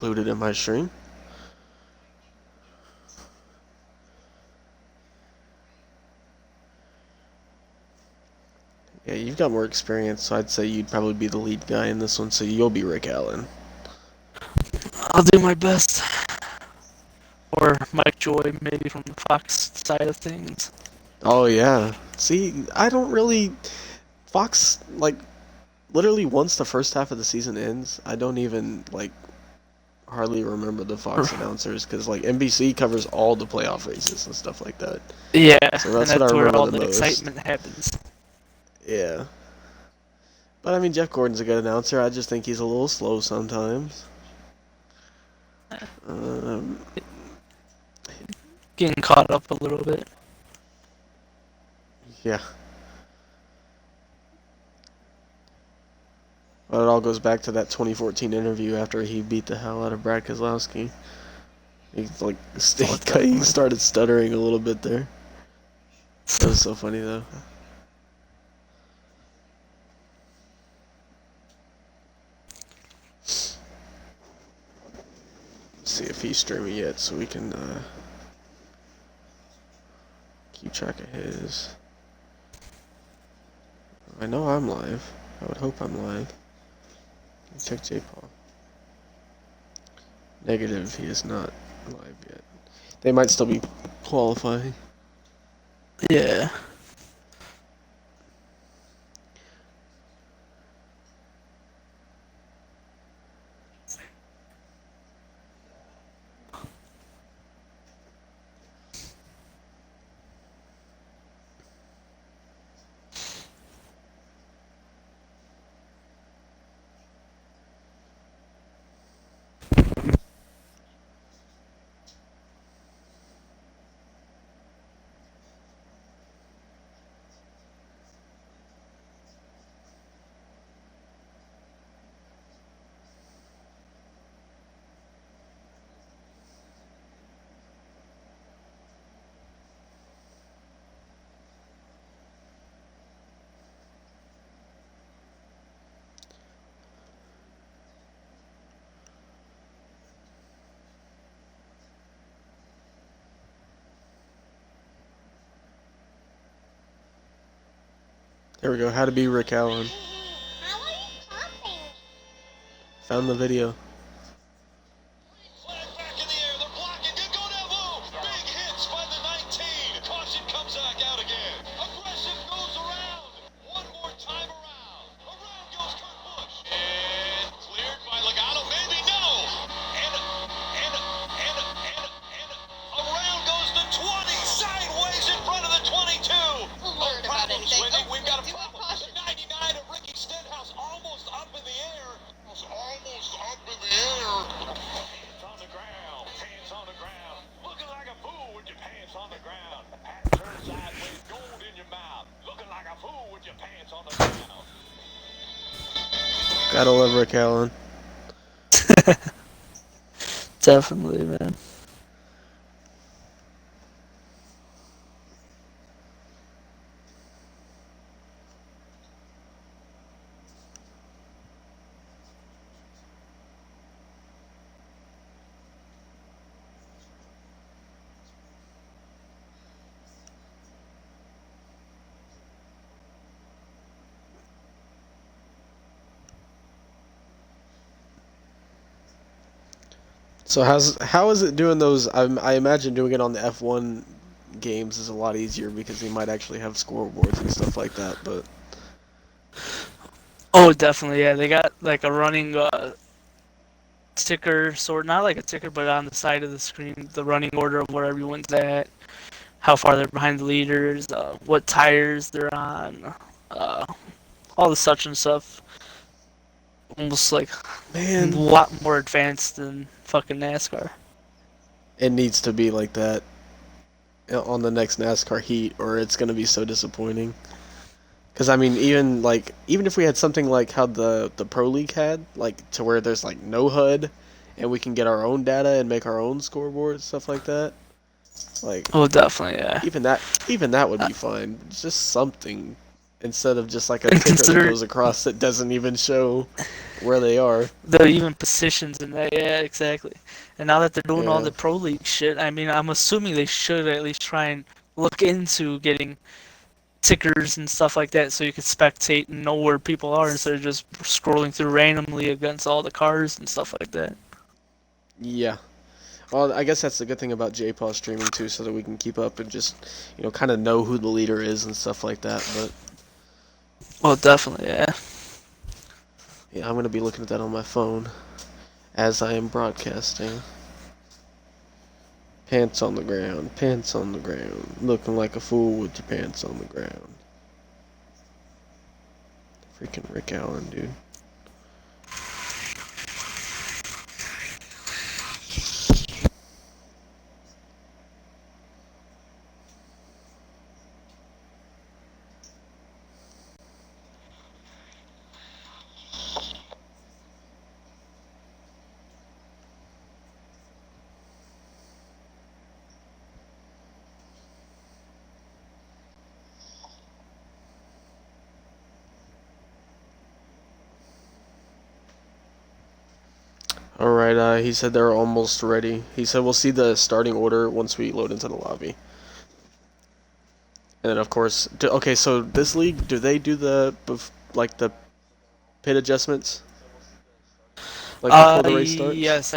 included in my stream. Yeah, you've got more experience, so I'd say you'd probably be the lead guy in this one, so you'll be Rick Allen. I'll do my best. Or Mike Joy, maybe from the Fox side of things. Oh, yeah. See, I don't really... Fox, like, literally once the first half of the season ends, I don't even, like, hardly remember the Fox announcers, because, like, NBC covers all the playoff races and stuff like that. Yeah, So that's and what I that's where remember all the the most. excitement happens. Yeah. But, I mean, Jeff Gordon's a good announcer. I just think he's a little slow sometimes. Getting caught up a little bit. Yeah. But it all goes back to that 2014 interview after he beat the hell out of Brad Keselowski. He started stuttering a little bit there. That was so funny though. Let's see if he's streaming yet, so we can keep track of his. I know I'm live. I would hope I'm live. Check J-Paul. Negative, he is not live yet. They might still be qualifying. Yeah. There we go. How to be Rick Allen. Found the video. Gotta love Rick Allen. Definitely, man. So how is it doing those? I imagine doing it on the F1 games is a lot easier because they might actually have scoreboards and stuff like that. But Oh, definitely, yeah. They got like a running ticker, sort not like a ticker, but on the side of the screen, the running order of where everyone's at, how far they're behind the leaders, what tires they're on, all the such and stuff. Almost like a man, lot more advanced than fucking NASCAR. it needs to be like that on the next NASCAR heat, or it's gonna be so disappointing. Because I mean, even if we had something like how the Pro League had, like to where there's like no HUD, and we can get our own data and make our own scoreboard stuff like that. Like Oh, definitely, yeah. even that would be fine. Just something instead of just like a And ticker that consider goes across that doesn't even show where they are. The even positions and that. Yeah, exactly. And now that they're doing all Yeah. the pro league shit, I mean, I'm assuming they should at least try and look into getting tickers and stuff like that so you can spectate and know where people are instead of just scrolling through randomly against all the cars and stuff like that. Yeah. Well, I guess that's the good thing about JPaw streaming too, so that we can keep up and just, kind of know who the leader is and stuff like that. But Well, definitely, yeah. yeah, I'm gonna be looking at that on my phone as I am broadcasting. Pants on the ground, pants on the ground, looking like a fool with your pants on the ground. Freaking Rick Allen, dude. Alright, he said they're almost ready. He said we'll see the starting order once we load into the lobby. And then, of course, okay, so this league, do they do the pit adjustments? Like before the race starts? Yes,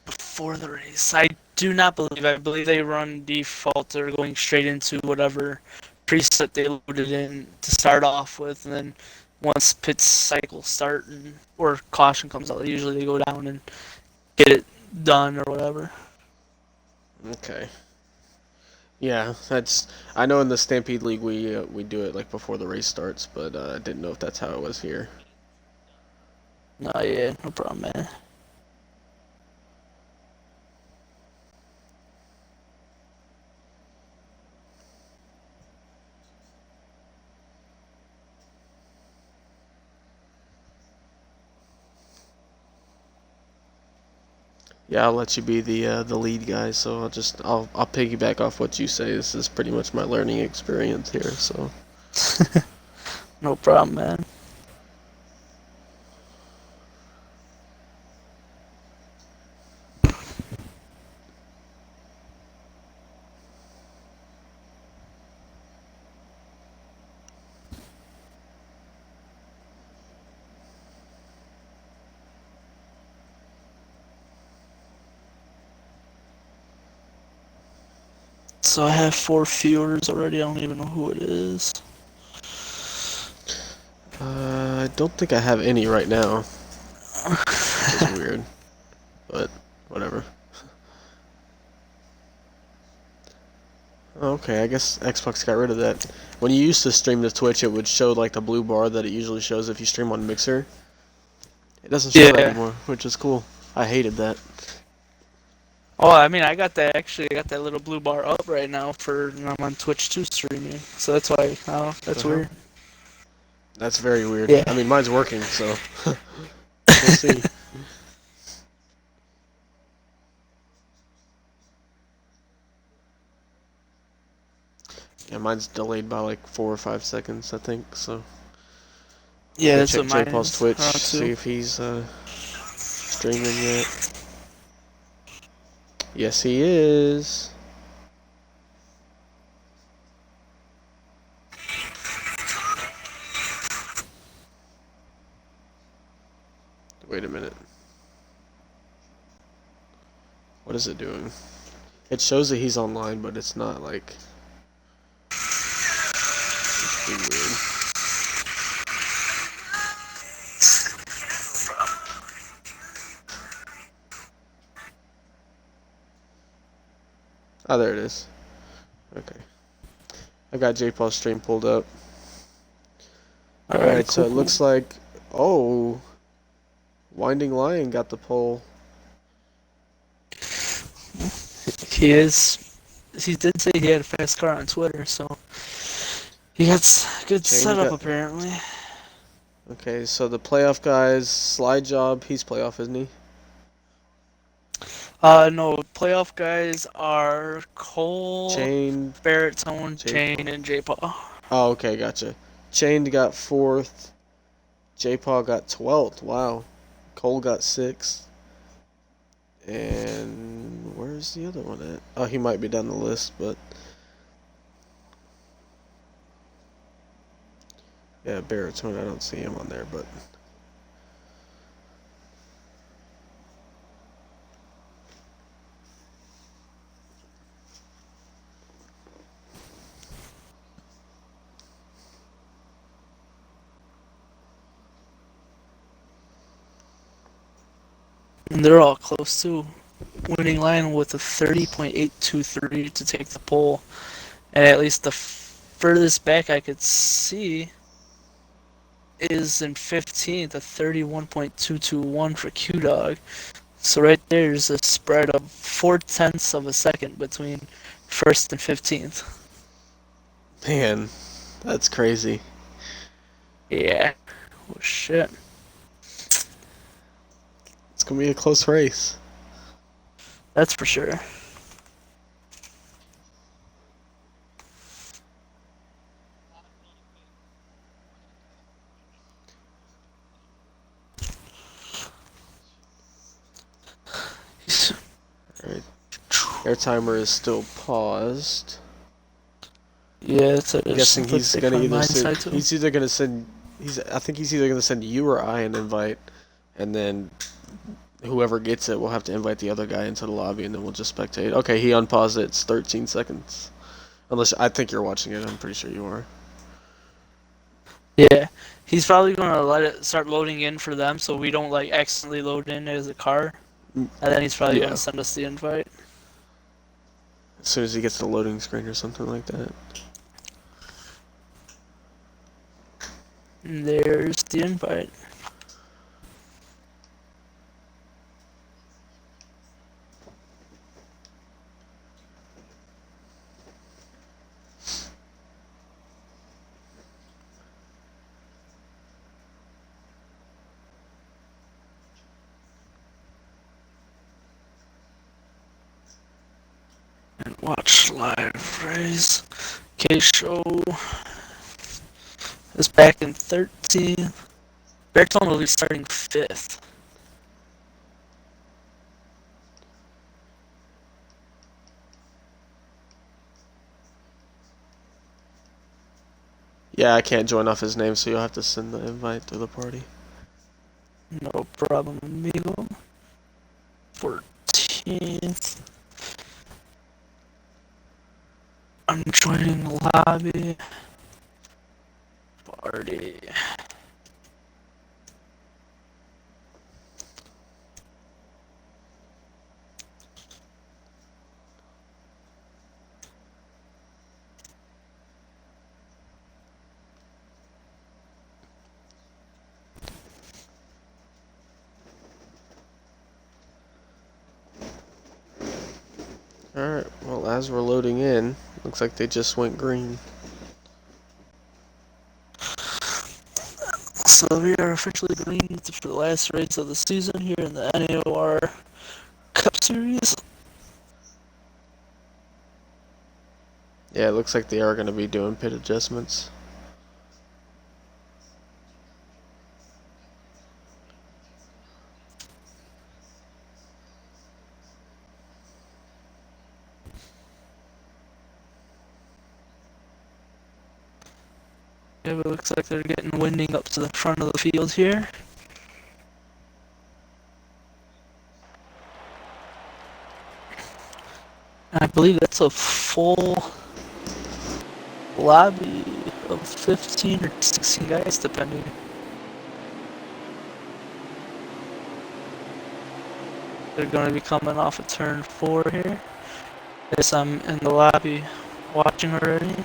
before the race. I do not believe. I believe they run default or going straight into whatever preset they loaded in to start off with, and then once pit cycles start or caution comes out, usually they go down and get it done or whatever. Okay. Yeah, I know in the Stampede League we do it like before the race starts, but I didn't know if that's how it was here. No, yeah, no problem, man. Yeah, I'll let you be the lead guy. So I'll piggyback off what you say. This is pretty much my learning experience here. So No problem, man. So I have 4 viewers already. I don't even know who it is. I don't think I have any right now. Which is weird, but whatever. Okay, I guess Xbox got rid of that. When you used to stream to Twitch, it would show like the blue bar that it usually shows if you stream on Mixer. It doesn't show that Yeah. anymore, which is cool. I hated that. Oh, I mean, I got that actually. I got that little blue bar up right now for I'm on Twitch 2 streaming. So that's why. Oh, that's weird. That's very weird. Yeah. I mean, mine's working, so we'll see. Yeah, mine's delayed by like 4 or 5 seconds, I think. So Yeah, that's check what mine J-Paul's is. Twitch, Around 2. see if he's streaming yet. Yes, he is. Wait a minute. What is it doing? It shows that he's online, but it's not like. It's being weird. Oh, there it is. Okay. I got J-Paul's stream pulled up. Alright, Cool, so it looks like. Oh. Winding Lion got the pole. He is. He did say he had a fast car on Twitter, so he got good setup apparently. Okay, so the playoff guys, Slide Job, he's playoff, isn't he? No, playoff guys are Cole, Chained, Baritone, Chain, and J-Paw. Oh, okay, gotcha. Chained got 4th. J-Paw got 12th. Wow. Cole got 6th. And where's the other one at? Oh, he might be down the list, but yeah, Baritone, I don't see him on there, but And they're all close too. Winning line with a 30.823 to take the pole. And at least the furthest back I could see is in 15th, a 31.221 for Q-Dog. So right there's a spread of 0.4 of a second between 1st and 15th. man, that's crazy. Yeah. Oh shit. It's gonna be a close race. That's for sure. Alright. Air timer is still paused. Yeah, it's I'm guessing he's gonna either send, he's either gonna send I think he's either gonna send you or I an invite, and then whoever gets it will have to invite the other guy into the lobby, and then we'll just spectate. Okay, he unpaused it. It's 13 seconds. Unless I think you're watching it, I'm pretty sure you are. Yeah, he's probably gonna let it start loading in for them, so we don't like accidentally load in as a car, and then he's probably gonna send us the invite as soon as he gets the loading screen or something like that. And there's the invite. And watch live race. K-Show is back in 13th. Bertone will be starting 5th. Yeah, I can't join off his name, so you'll have to send the invite to the party. No problem, amigo. 14th. I'm joining the lobby. Party. Alright, well, as we're loading in, looks like they just went green. So we are officially green for the last race of the season here in the NAOR Cup Series. Yeah, it looks like they are going to be doing pit adjustments. Yeah, but it looks like they're getting winding up to the front of the field here. I believe that's a full lobby of 15 or 16 guys, depending. They're going to be coming off of turn 4 here. Yes, I'm in the lobby watching already.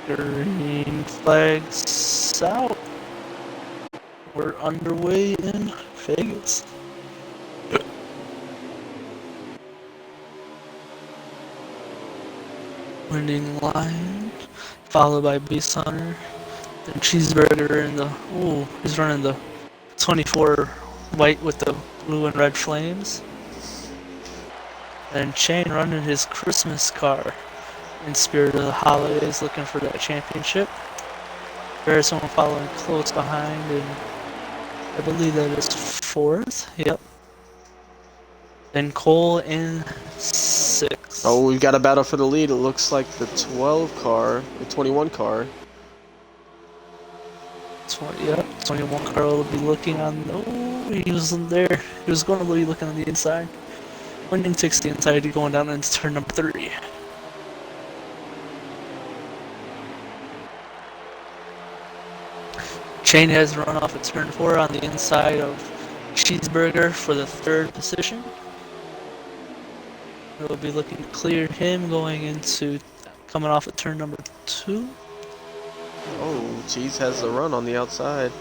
Green flags out. We're underway in Vegas. Winning line, followed by Beast Hunter. Then Cheeseburger in the, ooh, he's running the 24 white with the blue and red flames. And Chain running his Christmas car in spirit of the holidays, looking for that championship. There's someone following close behind, and I believe that is fourth. Yep. Then Cole in sixth. Oh, we've got a battle for the lead. It looks like the 12 car, the 21 car. 21 car will be looking on. Oh, he wasn't there. He was going to be looking on the inside. Winning 60 inside, going down into turn number 3. Chain has run off at turn 4 on the inside of Cheeseburger for the 3rd position. We'll be looking to clear him going into coming off at turn number 2. Oh, Cheese has the run on the outside.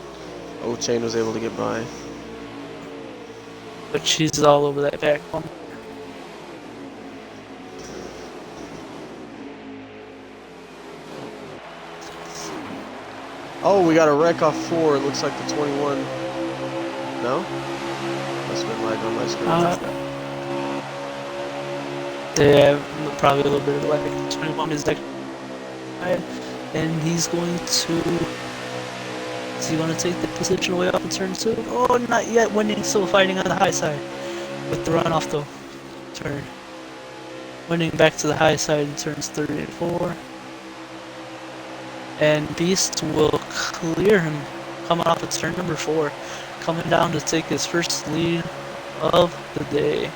Oh, Chain was able to get by. But Cheese is all over that back bumper. Oh, we got a wreck off 4. It looks like the 21. No? Must have been lag on my screen. Yeah, probably a little bit of lag. 21 is next. And he's going to... Is he going to take the position away off of turn 2? Oh, not yet. Winning, still fighting on the high side. With the run off the turn. Winning back to the high side in turns 3 and 4. And Beast will clear him coming off of turn number 4. Coming down to take his first lead of the day.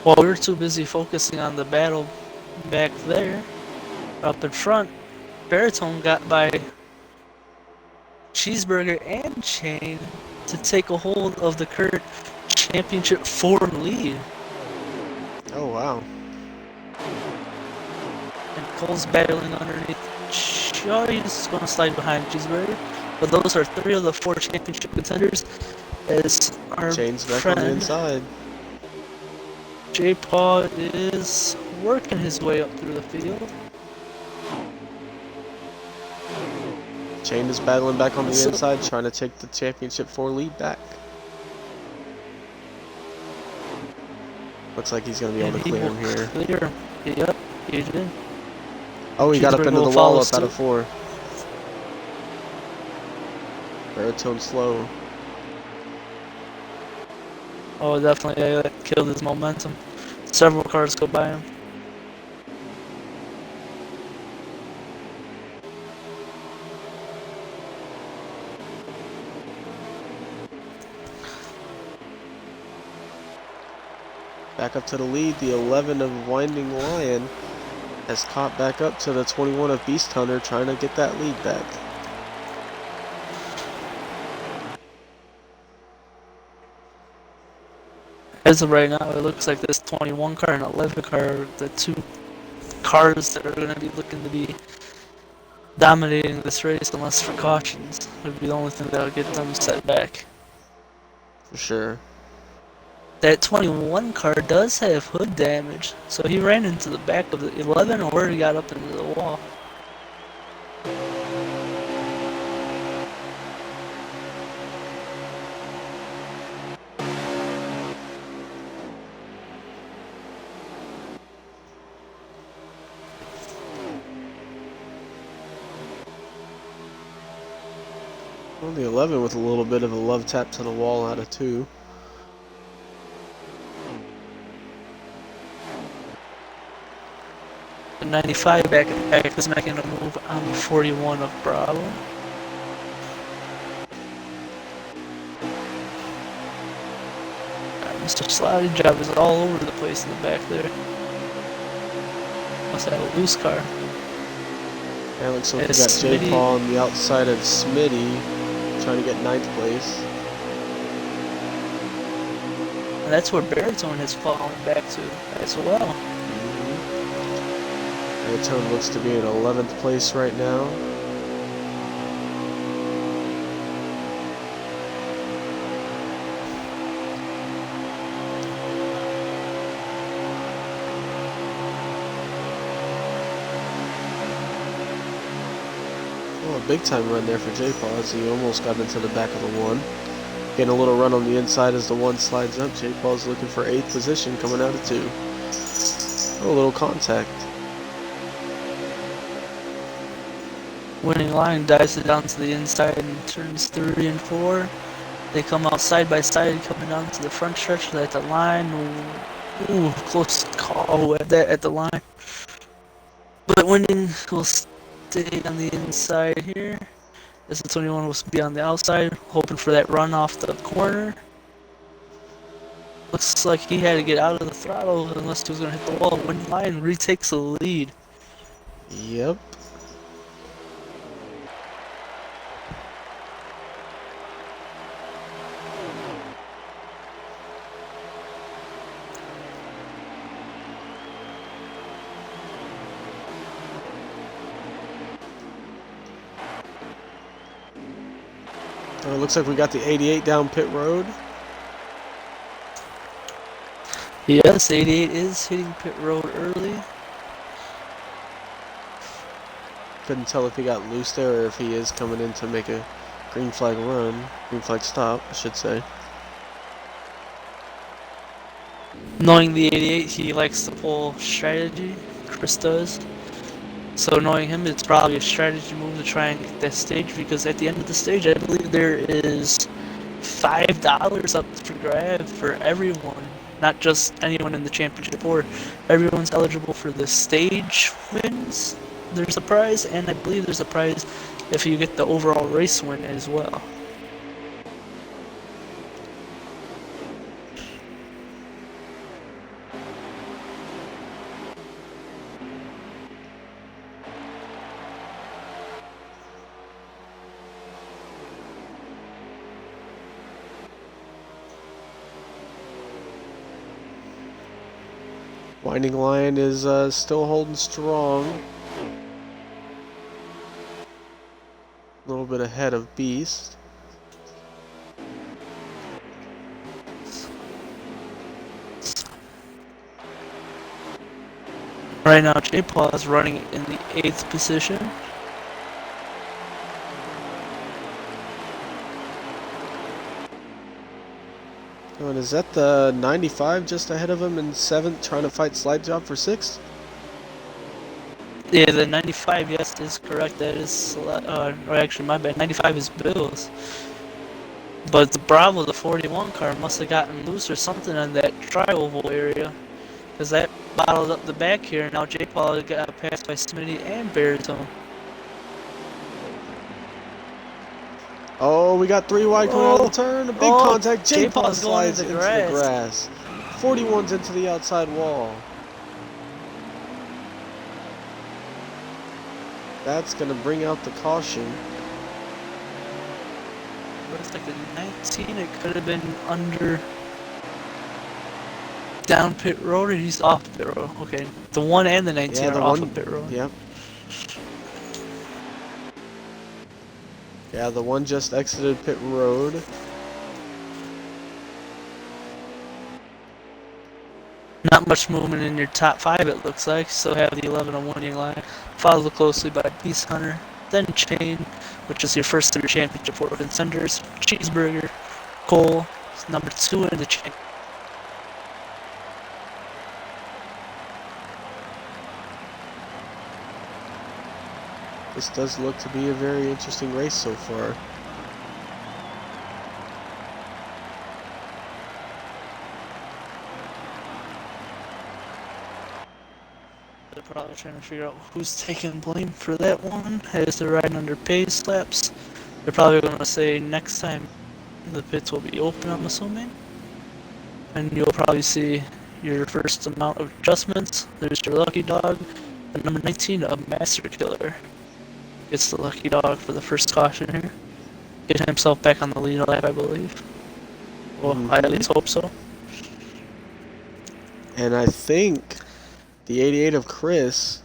While we were too busy focusing on the battle back there, up in front, Baritone got by Cheeseburger and Chain to take a hold of the current Championship 4 lead. Oh, wow. And Cole's battling underneath. Oh, he's going to slide behind Cheeseburger. But those are 3 of the 4 championship contenders. As our Chain's back friend on the inside. J-Paw is working his way up through the field. Chain is battling back on the inside, trying to take the Championship 4 lead back. Looks like he's going to be able to clear him here. Clear. Yep, he did. Oh, he got up into the wall up out of 4. Baritone slow. Oh, definitely killed his momentum. Several cars go by him. Back up to the lead. The 11 of Winding Lion has caught back up to the 21 of Beast Hunter, trying to get that lead back. As of right now, it looks like this 21 car and 11 car are the 2 cars that are going to be looking to be dominating this race, unless for cautions. Would be the only thing that will get them set back. For sure. That 21 car does have hood damage, so he ran into the back of the 11 or he got up into the wall. Well, the 11 with a little bit of a love tap to the wall out of 2. The 95 back in the pack is making a move on the 41 of Bravo. Mr. Slotty Job is all over the place in the back there. Must have a loose car. Yeah, looks like we got J-Paw on the outside of Smitty, trying to get 9th place. And that's where Baritone has fallen back to as well. Baritone looks to be in 11th place right now. Oh, a big time run there for J-Paw as he almost got into the back of the 1. Getting a little run on the inside as the 1 slides up. J. Paul's looking for 8th position coming out of 2. Oh, a little contact. Winning line dives it down to the inside and turns 3 and 4. They come out side by side, coming down to the front stretch at the line. Ooh, close call at that at the line. But winning will stay on the inside here. This is 21 will be on the outside, hoping for that run off the corner. Looks like he had to get out of the throttle unless he was going to hit the wall. Winning line retakes the lead. Yep. It looks like we got the 88 down pit road. Yes, 88 is hitting pit road early. Couldn't tell if he got loose there or if he is coming in to make a green flag run. Green flag stop, I should say. Knowing the 88, he likes to pull strategy. Chris does. So knowing him, it's probably a strategy move to try and get that stage, because at the end of the stage, I believe there is $5 up for grab for everyone, not just anyone in the championship or everyone's eligible for the stage wins. There's a prize, and I believe there's a prize if you get the overall race win as well. Winding Lion is still holding strong. A little bit ahead of Beast. Right now, J. Paul is running in the 8th position. Oh, and is that the 95 just ahead of him in 7th, trying to fight slide job for 6th? Yeah, the 95, yes, is correct. That is, or actually, my bad. 95 is Bill's. But the Bravo, the 41 car, must have gotten loose or something on that tri-oval area, because that bottled up the back here. Now J. Paul got passed by Smitty and Baritone. Oh, we got 3 wide coming out of the turn. A big contact. J. Paul J-Paul's going slides into into the grass. 41's into the outside wall. That's going to bring out the caution. Looks like the 19. It could have been under down pit road, or he's off pit road. Okay, the 1 and the 19 Yeah, are the off one, of pit road. Yep. Yeah, the 1 just exited pit road. Not much movement in your top 5, it looks like. Still have the 11 on winning line. Followed closely by Beast Hunter, then Chain, which is your first of your championship for contenders. Cheeseburger, Cole, number 2 in the chain. This does look to be a very interesting race so far. They're probably trying to figure out who's taking blame for that one, as they're riding under pace laps. They're probably going to say next time the pits will be open, I'm assuming. And you'll probably see your first amount of adjustments. There's your lucky dog, the number 19, a Master Killer. Gets the lucky dog for the first caution here. Get himself back on the lead lap, I believe. Well, I at least hope so. And I think the 88 of Chris,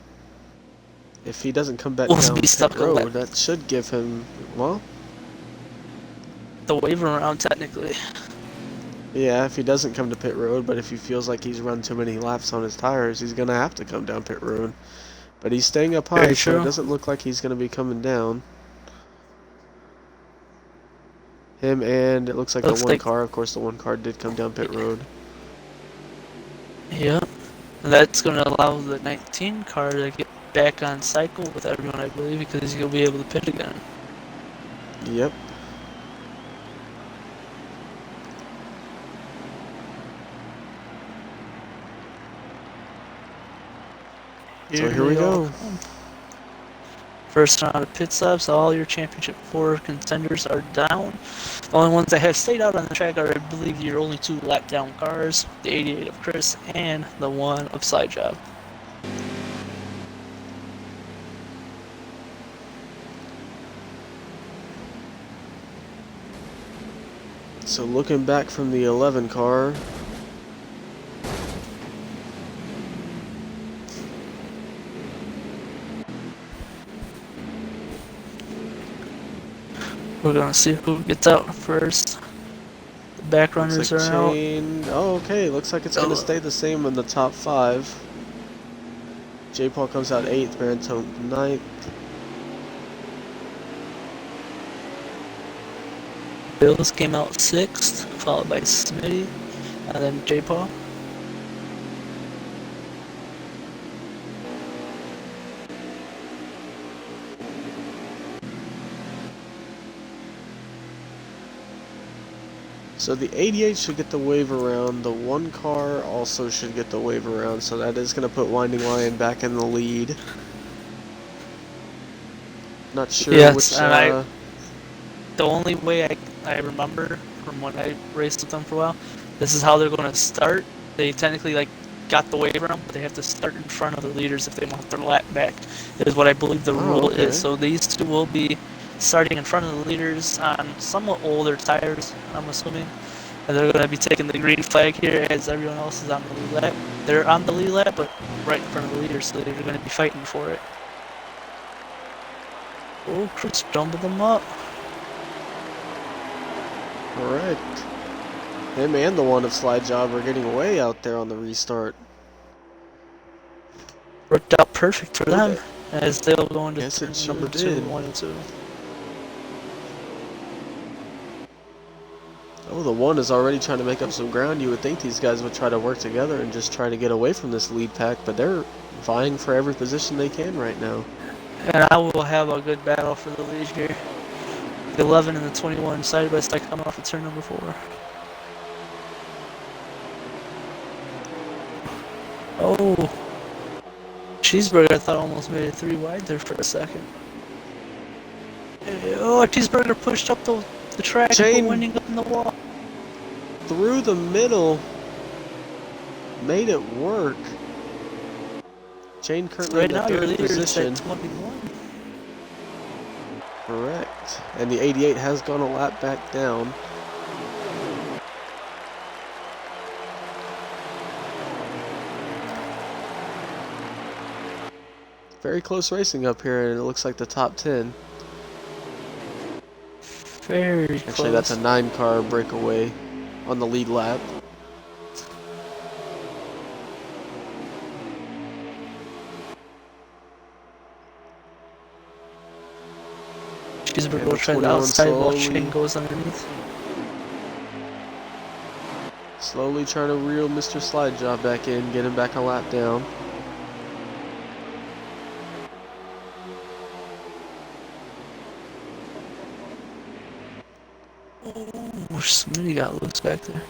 if he doesn't come back down pit road, that should give him, well, the waiver round technically. Yeah, if he doesn't come to pit road, but if he feels like he's run too many laps on his tires, he's going to have to come down pit road. But he's staying up high, so it doesn't look like he's going to be coming down. Him and it looks like Looks the one like, car. Of course, the one car did come down pit road. yep. And that's going to allow the 19 car to get back on cycle with everyone, I believe, because you'll be able to pit again. Yep. So here we go. First round of pit stops, all your Championship 4 contenders are down. The only ones that have stayed out on the track are, I believe, your only 2 lap down cars, the 88 of Chris and the 1 of Slide Job. So looking back from the 11 car, We're gonna see who gets out first. The back runners looks like are out. Chain. Oh, okay. Looks like it's going to stay the same in the top 5. J. Paul comes out 8th, Baritone 9th. Bills came out 6th, followed by Smitty, and then J. Paul. So the 88 should get the wave around. The one car also should get the wave around. So that is going to put Winding Lion back in the lead. Not sure Yes, which. and the only way I remember from when I raced with them for a while, this is how they're going to start. They technically got the wave around, but they have to start in front of the leaders if they want their lap back. Is what I believe the rule is. So these two will be starting in front of the leaders on somewhat older tires, I'm assuming. And they're going to be taking the green flag here as everyone else is on the lead lap. They're on the lead lap, but right in front of the leaders, so they're going to be fighting for it. Oh, Chris jumbled them up. Alright. Him and the one of Slide Job are getting way out there on the restart. Worked out perfect for them as they'll go into turn number 2, 1 and 2. Oh, the one is already trying to make up some ground. You would think these guys would try to work together and just try to get away from this lead pack, but they're vying for every position they can right now. And I will have a good battle for the lead here. The 11 and the 21 side by side coming off of turn number 4. Oh, Cheeseburger, I thought almost made it 3 wide there for a second. Oh, Cheeseburger pushed up the track and winding up in the wall. Through the middle. Made it work. Chain currently in the 3rd position. At 21. Correct. And the 88 has gone a lap back down. Very close racing up here, and it looks like the top 10. Very close. Actually, that's a 9-car breakaway on the lead lap. Cheeseburger will try the outside while Chain goes underneath. Slowly trying to reel Mr. Slide Job back in, get him back a lap down. Oh, Smitty got loose back there.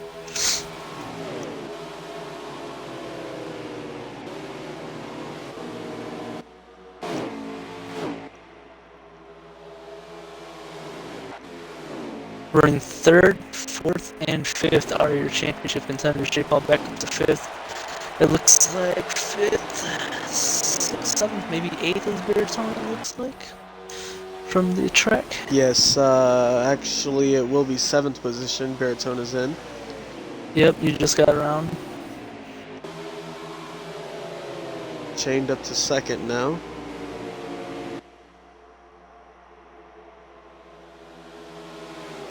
Running 3rd, 4th, and 5th are your championship contenders. J. Paul back up to 5th. It looks like 5th, 6th, 7th, maybe 8th is Baritone, it looks like, from the track. Yes, actually it will be 7th position Baritone is in. Yep, you just got around. Chained up to 2nd now.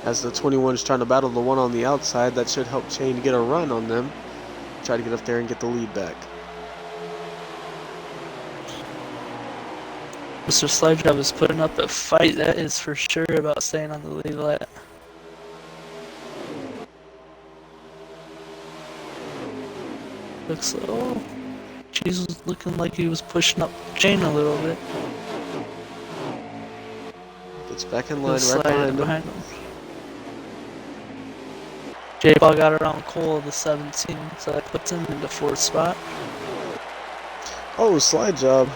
As the 21 is trying to battle the one on the outside, that should help Chain get a run on them. Try to get up there and get the lead back. Mr. Slide Job is putting up a fight, that is for sure, about staying on the lead lap. Looks like, oh, Cheese was looking like he was pushing up Chain a little bit. Gets back in He line was right sliding behind him. J-Paul got around Cole of the 17, so that puts him in the 4th spot. Oh, slide job.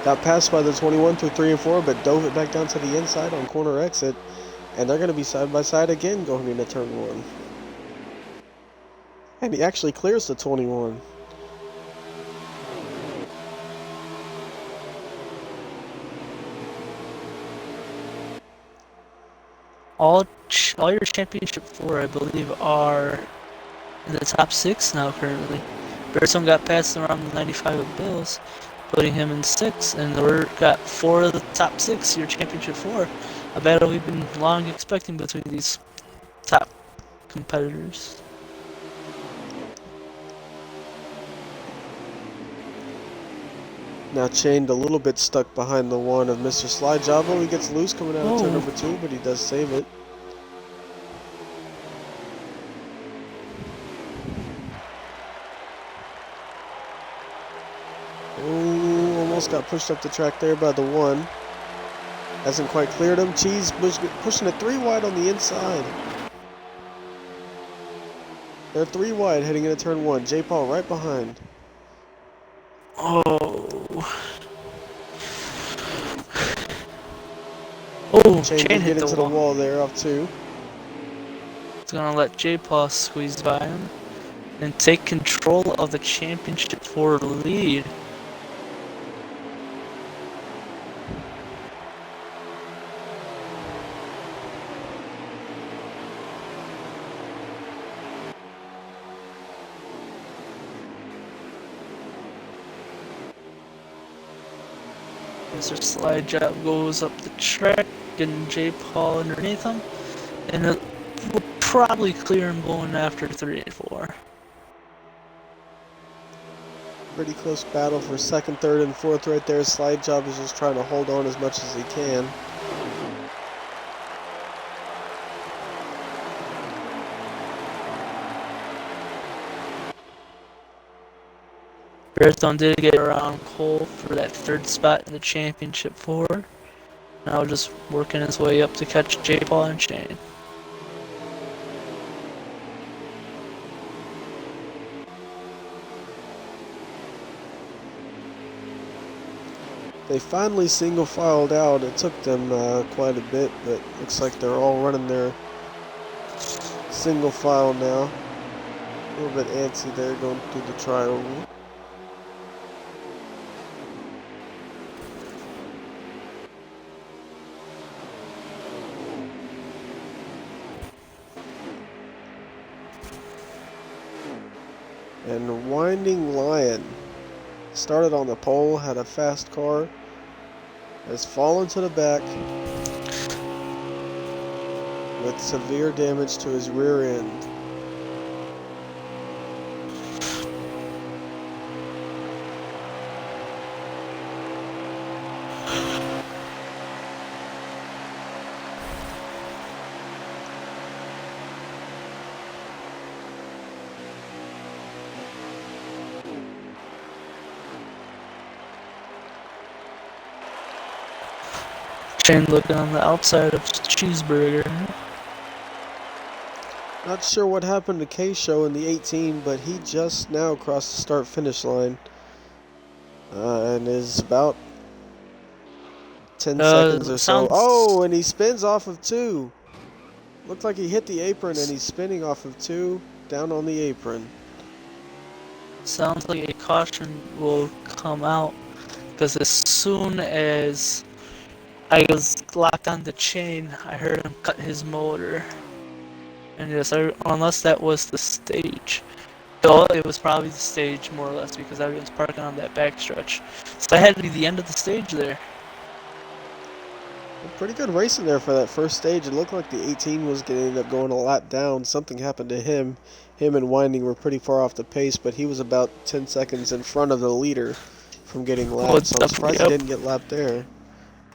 Got passed by the 21 through 3 and 4, but dove it back down to the inside on corner exit. And they're going to be side by side again going into turn 1. And he actually clears the 21. All your Championship 4, I believe, are in the top 6 now currently. Bertone got passed around the 95 of Bills, putting him in 6, and we're got 4 of the top 6, your Championship 4. A battle we've been long expecting between these top competitors. Now Chained a little bit stuck behind the 1 of Mr. Slide Job. Oh, he gets loose coming out of turn number 2, but he does save it. Oh, almost got pushed up the track there by the 1. Hasn't quite cleared him. Cheese pushing it 3 wide on the inside. They're 3 wide heading into turn 1. J-Paul right behind. Oh, Chain hit into the wall there off 2. It's gonna let J-Paul squeeze by him and take control of the Championship 4 lead. Mr. Slide Job goes up the track, getting J-Paul underneath him, and it will probably clear him going after 3 and 4. Pretty close battle for 2nd, 3rd, and 4th right there. Slide Job is just trying to hold on as much as he can. Bertone did get around Cole for that 3rd spot in the Championship 4. Now just working his way up to catch J-Paul and Chain. They finally single filed out. It took them quite a bit, but looks like they're all running their single file now. A little bit antsy there going through the trioval. And Winding Lion started on the pole, had a fast car, has fallen to the back with severe damage to his rear end. Chain looking on the outside of Cheeseburger. Not sure what happened to K-Show in the 18, but he just now crossed the start-finish line. And is about 10 seconds or so. Oh, and he spins off of 2. Looked like he hit the apron and he's spinning off of 2 down on the apron. Sounds like a caution will come out because as soon as I was locked on the chain, I heard him cut his motor. And yes, unless that was the stage. Well, it was probably the stage, more or less, because everyone's parking on that backstretch. So that had to be the end of the stage there. Pretty good racing there for that first stage. It looked like the 18 was going to end up going a lap down. Something happened to him. Him and Winding were pretty far off the pace, but he was about 10 seconds in front of the leader from getting lapped. So I'm surprised he didn't get lapped there.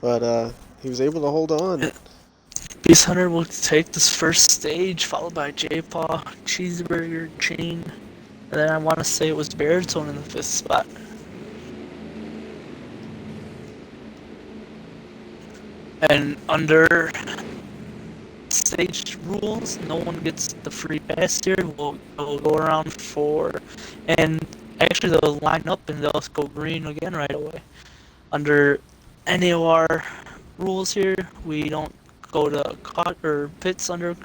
But he was able to hold on. Beast Hunter will take this first stage, followed by J-Paw, Cheeseburger, Chain, And then I want to say it was Baritone in the 5th spot. And under stage rules, no one gets the free pass here. We'll go around 4, and actually they'll line up and they'll go green again right away. Under NAOR rules here, we don't go to pits under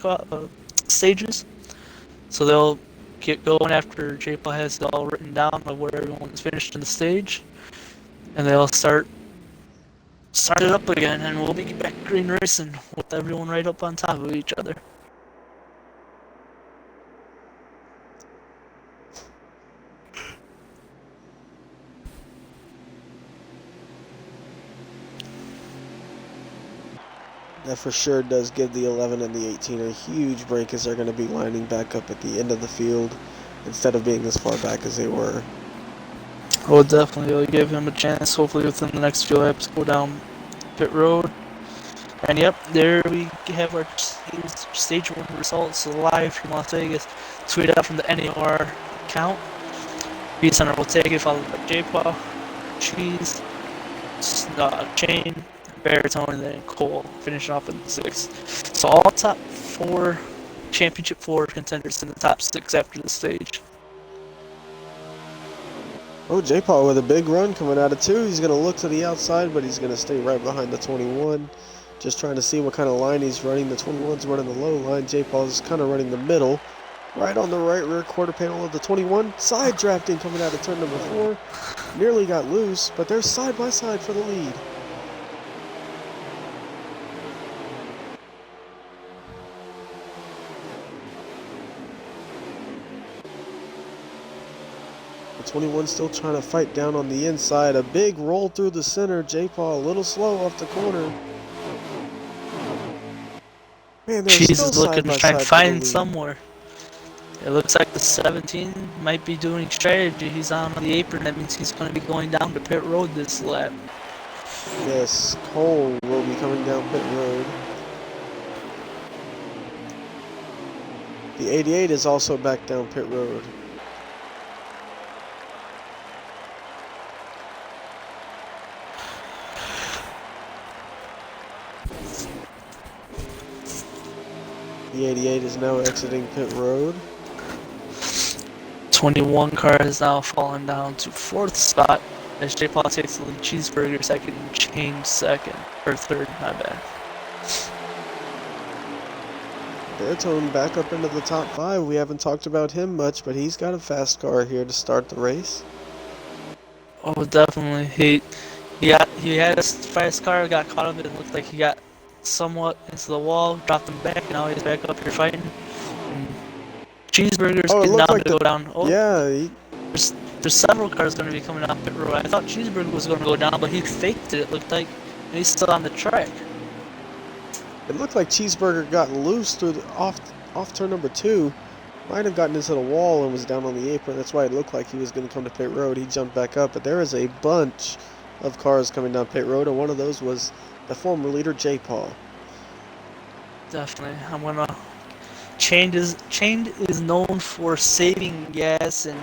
stages, so they'll get going after J-Paw has it all written down of where everyone's finished in the stage, and they'll start it up again, and we'll be back green racing with everyone right up on top of each other. That for sure does give the 11 and the 18 a huge break, as they're going to be lining back up at the end of the field instead of being as far back as they were. We'll definitely give him a chance, hopefully within the next few laps, go down pit road. And yep, there we have our stage 1 results live from Las Vegas. Tweeted out from the NAOR account. Beat Center will take it, followed by J-Paw, Cheese, Chain, Baritone, and then Cole, finishing off in the 6th. So all top 4 Championship 4 contenders in the top 6 after the stage. Oh, J-Paw with a big run coming out of 2. He's going to look to the outside, but he's going to stay right behind the 21. Just trying to see what kind of line he's running. The 21's running the low line. J-Paw's kind of running the middle. Right on the right rear quarter panel of the 21. Side drafting coming out of turn number 4. Nearly got loose, but they're side by side for the lead. The 21 still trying to fight down on the inside. A big roll through the center. J-Paw a little slow off the corner. Man, Cheese is looking to try and find somewhere. It looks like the 17 might be doing strategy. He's on the apron. That means he's going to be going down to pit road this lap. Yes, Cole will be coming down pit road. The 88 is also back down pit road. The 88 is now exiting pit road. 21 car has now fallen down to 4th spot as J-Paw takes the lead. Cheeseburger second, Chain 2nd, or 3rd, my bad. Baritone back up into the top 5. We haven't talked about him much, but he's got a fast car here to start the race. Oh, definitely. He had a fast car, got caught up, and it looked like he got somewhat into the wall, dropped him back, and now he's back up here fighting. And Cheeseburger's getting down to go down. Oh, yeah, there's several cars going to be coming down pit road. I thought Cheeseburger was going to go down, but he faked it, it looked like, and he's still on the track. It looked like Cheeseburger got loose through the off turn number 2. Might have gotten into the wall and was down on the apron. That's why it looked like he was going to come to pit road. He jumped back up, but there is a bunch of cars coming down pit road, and one of those was the former leader, J-Paw. Definitely. I'm gonna. Chained is known for saving gas and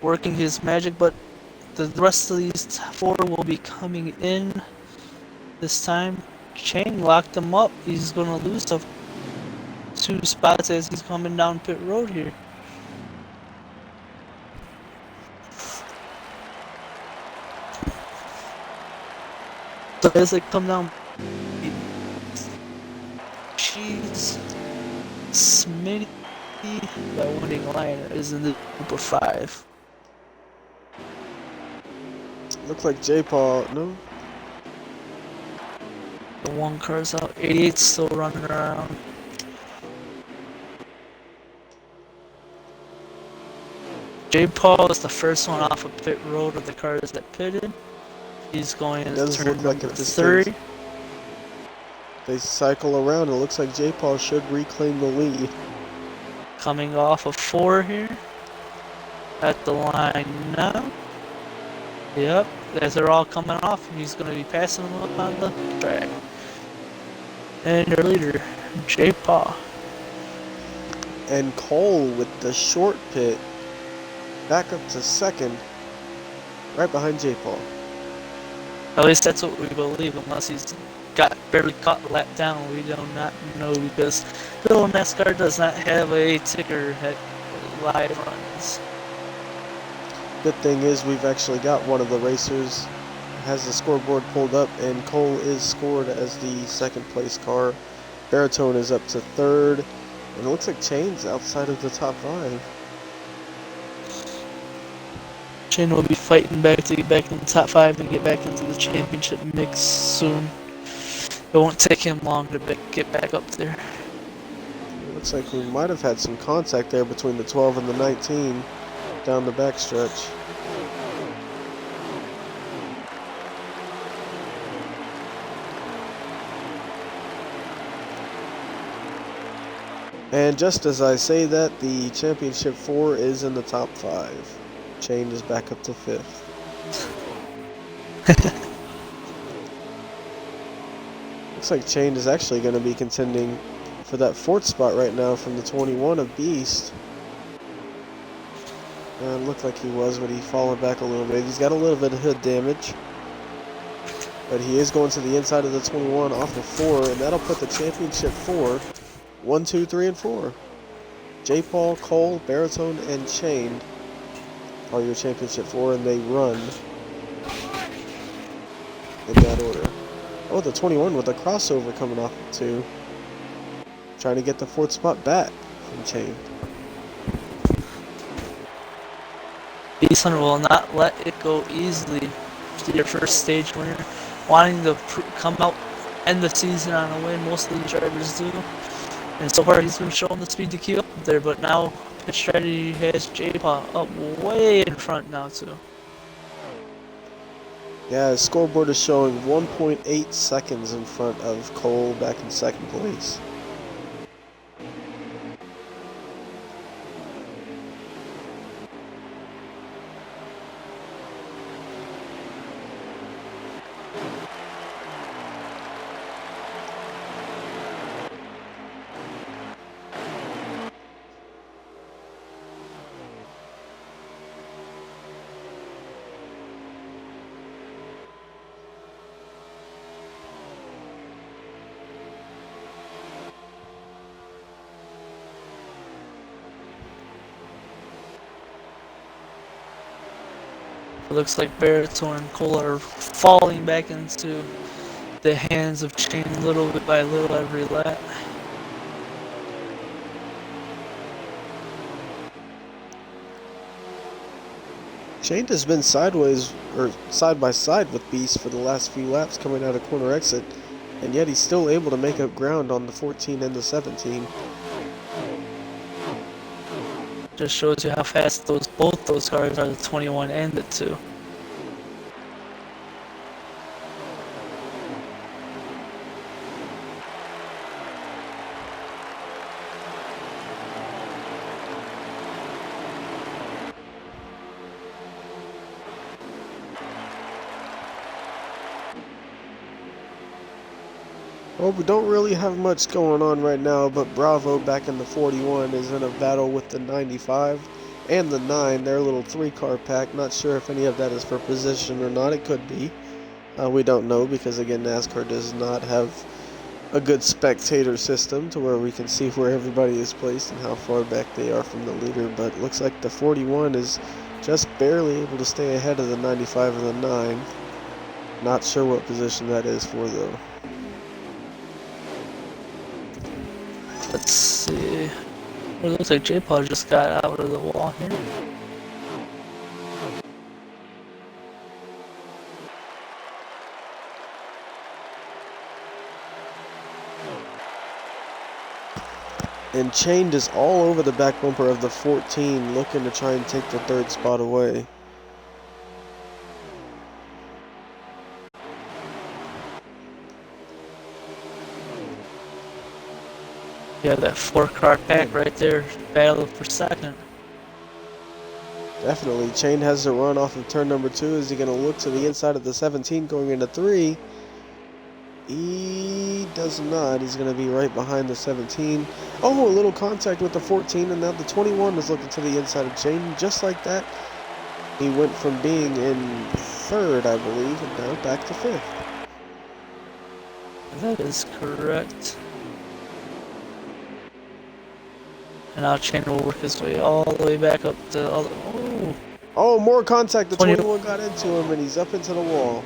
working his magic, but the rest of these 4 will be coming in this time. Chain locked him up. He's gonna lose 2 spots as he's coming down pit road here. So as they come down, Cheese, Smitty, the winning line is in the group of 5. Looks like J-Paw, no? The 1 car's out, 88's still running around. J-Paw is the first one off of pit road of the cars that pitted. He's going in turn number 3. They cycle around. It looks like J-Paw should reclaim the lead. Coming off of 4 here. At the line now. Yep, as they're all coming off, he's going to be passing them up on the track. And your leader, J-Paw. And Cole with the short pit. back up to second, right behind J. Paul. At least that's what we believe, unless he's got barely caught a lap down. We do not know because Bill NASCAR does not have a ticker at live runs. Good thing is we've actually got one of the racers has the scoreboard pulled up, and Cole is scored as the second place car. Baritone is up to third, and it looks like Chained's outside of the top 5. Chained will be fighting back to get back in the top 5 and get back into the championship mix soon. It won't take him long to get back up there. It looks like we might have had some contact there between the 12 and the 19 down the backstretch. And just as I say that, the championship 4 is in the top 5. Chained is back up to 5th. Looks like Chained is actually going to be contending for that 4th spot right now from the 21 of Beast. It looked like he was, but he followed back a little bit. He's got a little bit of hood damage, but he is going to the inside of the 21 off of 4, and that'll put the championship 4, 1, 2, 3, and 4. J. Paul, Cole, Baritone, and Chained are your championship 4, and they run in that order. Oh, the 21 with a crossover coming off of 2. Trying to get the 4th spot back from Chained. Beast Hunter will not let it go easily to your first stage winner. Wanting to come out, end the season on a win, most of these drivers do. And so far he's been showing the speed to keep up there, but now pit strategy has J-Paw up way in front now too. Yeah, his scoreboard is showing 1.8 seconds in front of Cole back in 2nd place. It looks like Baritone and Cole are falling back into the hands of Chained little bit by little every lap. Chained has been sideways, or side by side with Beast for the last few laps coming out of corner exit, and yet he's still able to make up ground on the 14 and the 17. Just shows you how fast both those cars are, the 21 and the 2. Well, we don't really have much going on right now, but Bravo back in the 41 is in a battle with the 95 and the 9. Their little 3-car pack. Not sure if any of that is for position or not. It could be. We don't know because, again, NASCAR does not have a good spectator system to where we can see where everybody is placed and how far back they are from the leader. But it looks like the 41 is just barely able to stay ahead of the 95 and the 9. Not sure what position that is for, though. Let's see. It looks like J-Paw just got out of the wall here. And Chained is all over the back bumper of the 14, looking to try and take the 3rd spot away. Yeah, that 4-car pack right there, battle for 2nd. Definitely. Chained has to run off of turn number 2. Is he going to look to the inside of the 17 going into 3? He does not. He's going to be right behind the 17. Oh, a little contact with the 14, and now the 21 is looking to the inside of Chain. Just like that, he went from being in third, I believe, and now back to fifth. That is correct. And now Chain will work his way all the way back up to all the, Oh, more contact. The 20 21 got into him, and he's up into the wall.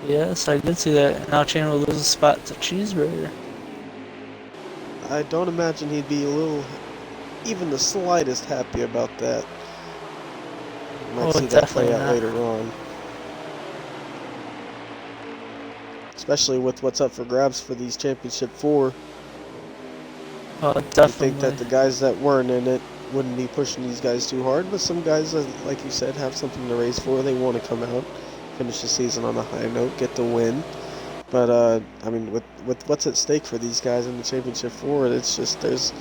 Yes, I did see that. And now Chain will lose a spot to Cheeseburger. I don't imagine he'd be a little, even the slightest happy about that. Might see that play out later on. Especially with what's up for grabs for these Championship 4. Oh, definitely. I think that the guys that weren't in it wouldn't be pushing these guys too hard, but some guys, like you said, have something to race for. They want to come out, finish the season on a high note, get the win. But, I mean, with what's at stake for these guys in the Championship 4, it's just, there's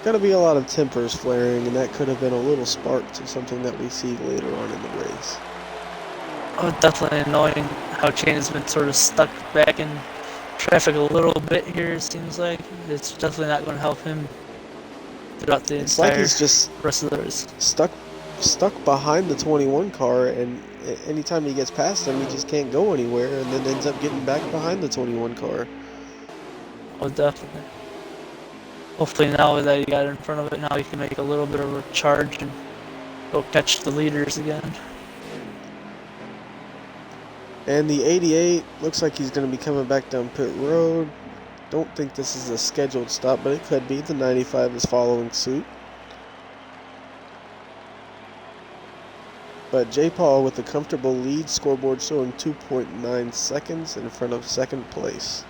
going to be a lot of tempers flaring, and that could have been a little spark to something that we see later on in the race. Oh, definitely annoying how Chain has been sort of stuck back in traffic a little bit here, it seems like. It's definitely not going to help him throughout the entire like he's just rest of the race. Stuck behind the 21 car, and anytime he gets past him, he just can't go anywhere, and then ends up getting back behind the 21 car. Oh, definitely. Hopefully now that he got in front of it, now he can make a little bit of a charge and go catch the leaders again. And the 88 looks like he's going to be coming back down pit road. Don't think this is a scheduled stop, but it could be. The 95 is following suit. But J. Paul with a comfortable lead, scoreboard showing 2.9 seconds in front of second place.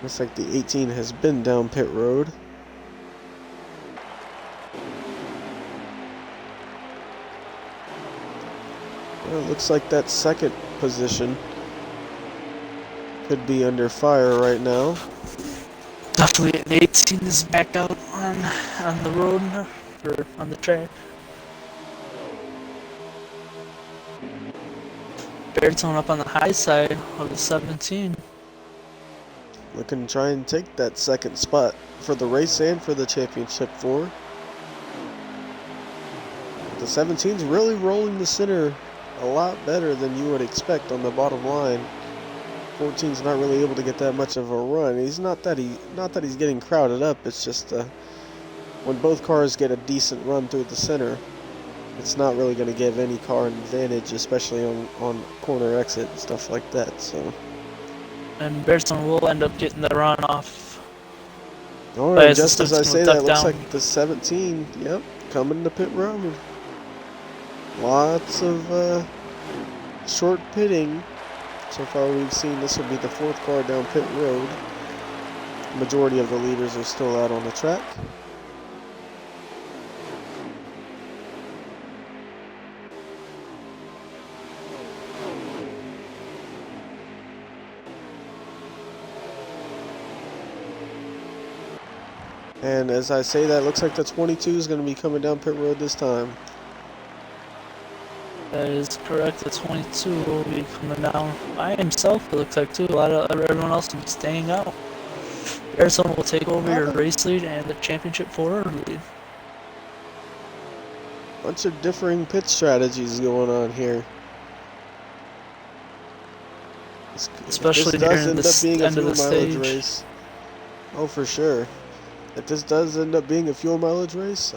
Looks like the 18 has been down pit road. Well, it looks like that second position could be under fire right now. Definitely, the 18 is back out on the road, or on the track. Baritone up on the high side of the 17. Looking to try and take that second spot for the race and for the Championship 4. The 17's really rolling the center a lot better than you would expect on the bottom line. 14's not really able to get that much of a run. He's not that he's getting crowded up. It's just when both cars get a decent run through the center, it's not really going to give any car an advantage, especially on corner exit and stuff like that. So. And Baritone will end up getting the run off. All right, just as I say that, looks like the 17, yep, coming to pit road. Lots of short pitting. So far we've seen this will be the fourth car down pit road. The majority of the leaders are still out on the track. And as I say that, looks like the 22 is going to be coming down pit road this time. That is correct. The 22 will be coming down by himself, it looks like, too. A lot of everyone else will be staying out. Arizona will take over your race lead and the Championship 4 lead. Bunch of differing pit strategies going on here. Especially during the end of the stage. Race. Oh, for sure. If this does end up being a fuel mileage race,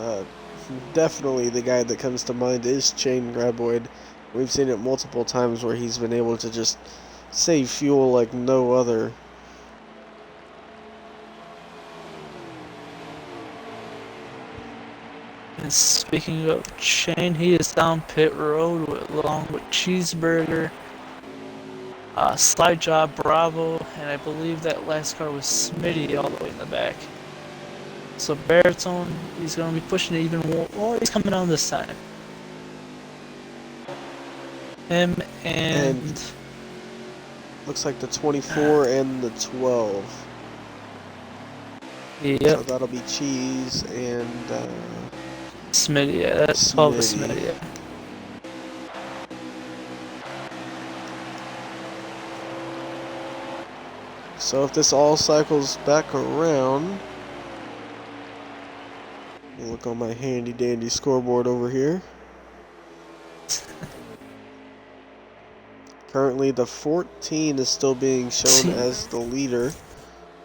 definitely the guy that comes to mind is ChainedGraboid. We've seen it multiple times where he's been able to just save fuel like no other. And speaking of Chain, he is down pit road along with Cheeseburger, Slide Job, Bravo, and I believe that last car was Smitty all the way in the back. So Baritone, he's going to be pushing it even more. Oh, he's coming down this side. Him and looks like the 24 and the 12. Yep. So that'll be Cheese and Smitty, yeah, that's 12 is Smitty. Smitty, yeah. So if this all cycles back around, we'll look on my handy dandy scoreboard over here. Currently the 14 is still being shown as the leader.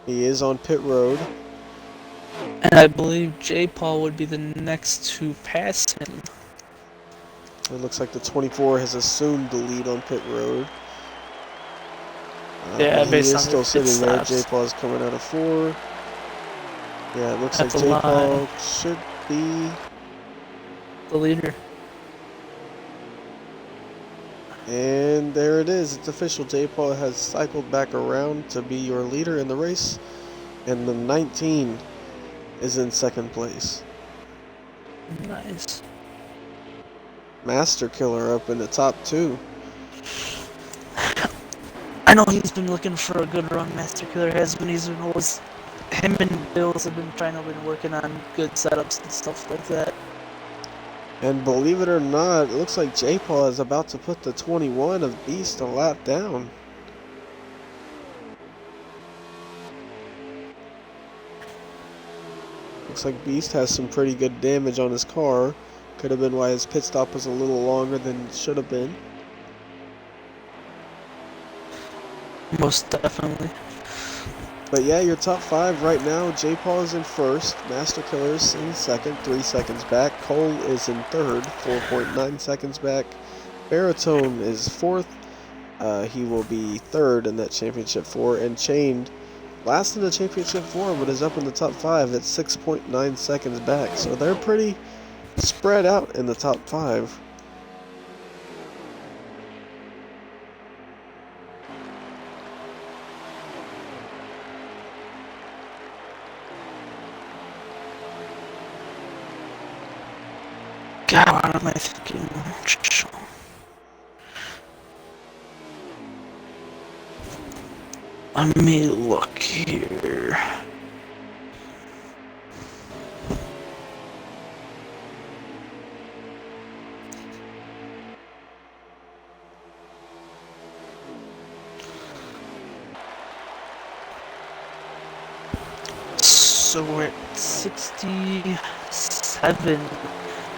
He is on pit road. And I believe J. Paul would be the next to pass him. It looks like the 24 has assumed the lead on pit road. Yeah, he based is on still their pit sitting there. stops. J. Paul is coming out of 4. Yeah, it looks That's like a J. Paul lie. should be The leader. And there it is. It's official. J. Paul has cycled back around to be your leader in the race. And the 19 is in second place. Nice. Master Killer up in the top 2. I know he's been looking for a good run. Master Killer has been. Him and Bills have been working on good setups and stuff like that. And believe it or not, it looks like J. Paul is about to put the 21 of Beast a lap down. Looks like Beast has some pretty good damage on his car. Could have been why his pit stop was a little longer than it should have been. Most definitely. But yeah, your top 5 right now, J. Paul is in first, Master Killer's in second, 3 seconds back. Cole is in third, 4.9 seconds back. Baritone is fourth. He will be third in that Championship 4. And Chained, last in the Championship 4, but is up in the top 5 at 6.9 seconds back. So they're pretty spread out in the top 5. God, what am I thinking? Let me look here. So we're at 67.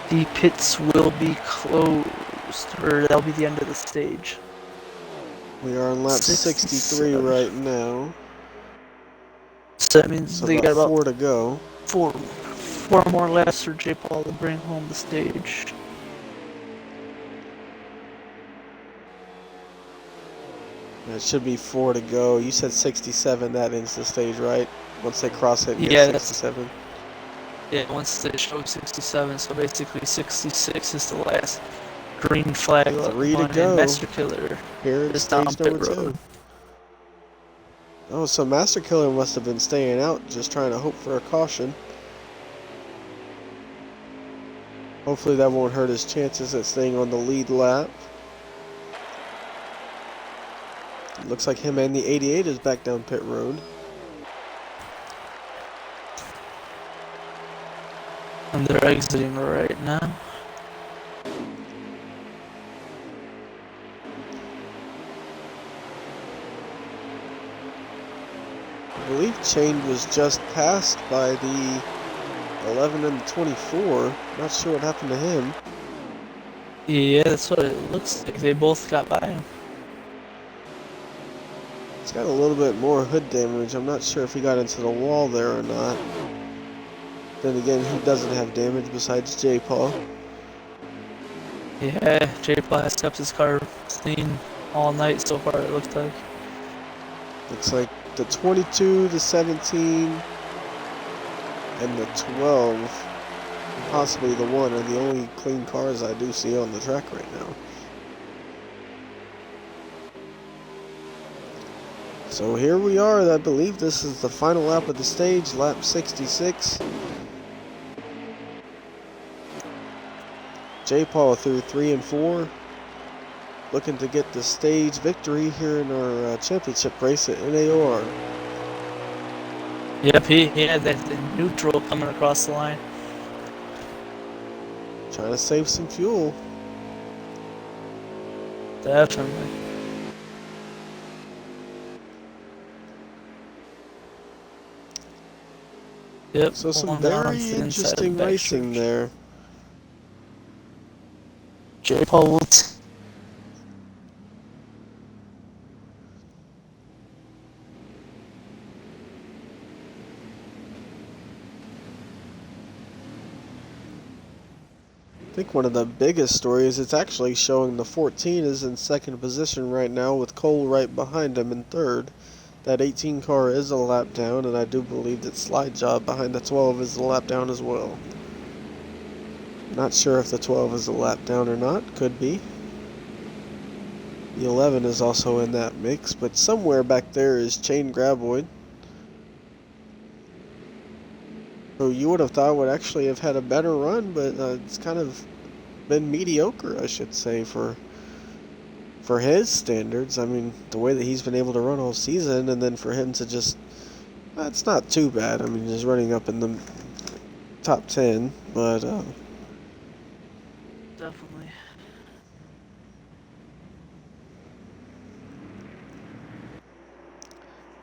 The pits will be closed, or that'll be the end of the stage. We are on lap 63 right now. So that means So they got about 4 to go. four more laps for J. Paul to bring home the stage. It should be 4 to go. You said 67, that ends the stage, right? Once they cross it, Yeah, 67. Yeah, once they show 67, so basically 66 is the last green flag. 3 to and go. Master Killer Here is is down stage pit number 2. road. Oh, so Master Killer must have been staying out, just trying to hope for a caution. Hopefully that won't hurt his chances at staying on the lead lap. Looks like him and the 88 is back down pit road. And they're exiting right now. I believe Chained was just passed by the 11 and the 24. Not sure what happened to him. Yeah, that's what it looks like. They both got by him. He's got a little bit more hood damage. I'm not sure if he got into the wall there or not. Then again, he doesn't have damage besides J. Paul. Yeah, J. Paul has kept his car clean all night so far, it looks like. Looks like the 22, the 17, and the 12, and possibly the 1 are the only clean cars I do see on the track right now. So here we are. I believe this is the final lap of the stage, lap 66. J. Paul through 3 and 4, looking to get the stage victory here in our championship race at NAOR. Yep, he had that neutral coming across the line. Trying to save some fuel. Definitely. Yep. So some going down very to the inside of the interesting racing backstretch. there. J. Paul will I think one of the biggest stories, it's actually showing the 14 is in second position right now with Cole right behind him in third. That 18 car is a lap down, and I do believe that Slide Job behind the 12 is a lap down as well. Not sure if the 12 is a lap down or not. Could be. The 11 is also in that mix, but somewhere back there is ChainedGraboid, who you would have thought would actually have had a better run, but it's kind of been mediocre, I should say, for his standards. I mean, the way that he's been able to run all season, and then for him to just, it's not too bad. I mean, just running up in the top 10, but definitely.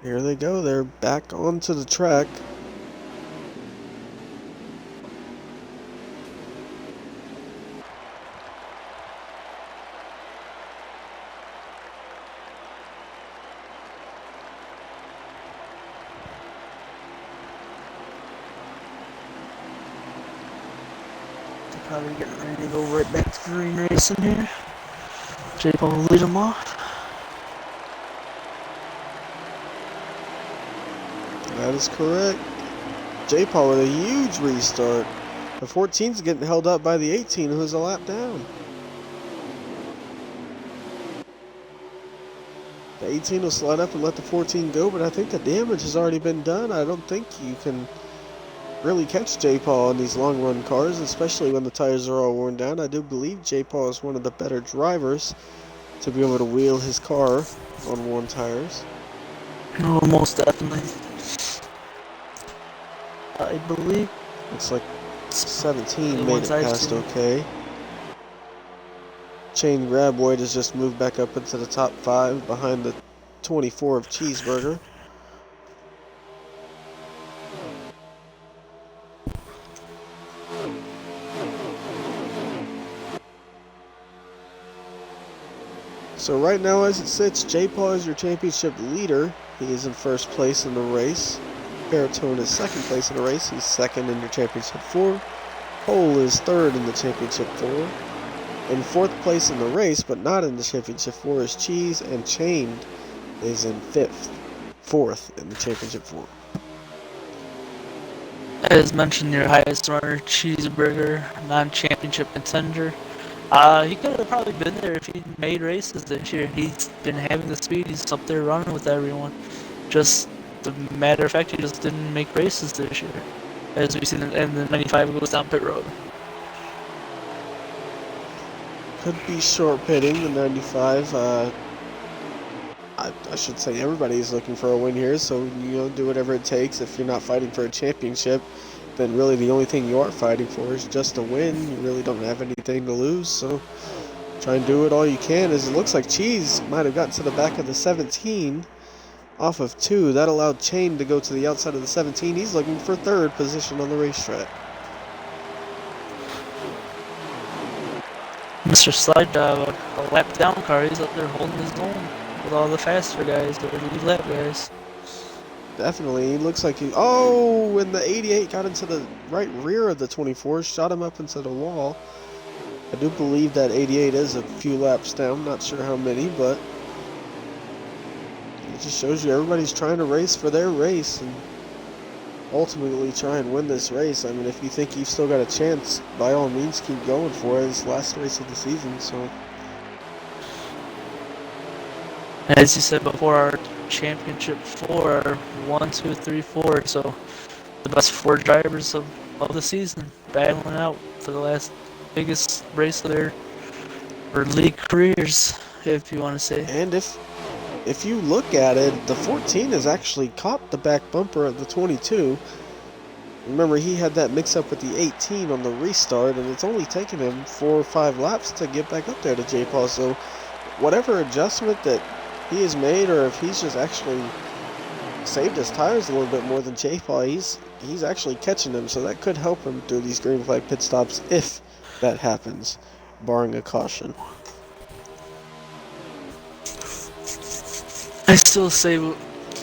here they go. They're back onto the track. Probably getting ready to go right back to green racing here. J. Paul will lead them off. That is correct. J. Paul with a huge restart. The 14's getting held up by the 18, who's a lap down. The 18 will slide up and let the 14 go, but I think the damage has already been done. I don't think you can really catch J. Paul in these long run cars, especially when the tires are all worn down. I do believe J. Paul is one of the better drivers to be able to wheel his car on worn tires. No, most definitely. I believe. Looks like 17 made ones it I've past seen. okay. ChainedGraboid has just moved back up into the top 5 behind the 24 of Cheeseburger. So right now as it sits, J. Paul is your championship leader. He is in first place in the race. Baritone is second place in the race. He's second in your championship 4. Cole is third in the championship 4. In fourth place in the race, but not in the championship 4, is Cheese, and Chained is in fourth in the championship 4. As mentioned, your highest runner, Cheeseburger, non-championship contender. He could have probably been there if he made races this year. He's been having the speed. He's up there running with everyone. Just the matter of fact, he just didn't make races this year. As we see in the 95 goes down pit road. Could be short pitting the 95. I should say everybody's looking for a win here, so do whatever it takes. If you're not fighting for a championship, then really the only thing you are fighting for is just a win. You really don't have anything to lose, so try and do it all you can. As it looks like Cheese might have gotten to the back of the 17 off of 2. That allowed Chain to go to the outside of the 17. He's looking for third position on the racetrack. Mr. Slide Job, a lap down car, he's up there holding his own with all the faster guys, the lead lap guys. Definitely. He looks like and the 88 got into the right rear of the 24, shot him up into the wall. I do believe that 88 is a few laps down, not sure how many, but it just shows you everybody's trying to race for their race and ultimately try and win this race. I mean, if you think you've still got a chance, by all means keep going for it. It's the last race of the season, so. As you said before, our championship 4 are 1, 2, 3, 4, so the best 4 drivers of the season battling out for the last biggest race of their league careers, if you want to say. And if you look at it, the 14 has actually caught the back bumper of the 22. Remember, he had that mix-up with the 18 on the restart, and it's only taken him 4 or 5 laps to get back up there to J. Paul. So whatever adjustment that he has made, or if he's just actually saved his tires a little bit more than J. Paul, he's actually catching him. So that could help him through these green flag pit stops if that happens, barring a caution. I still say a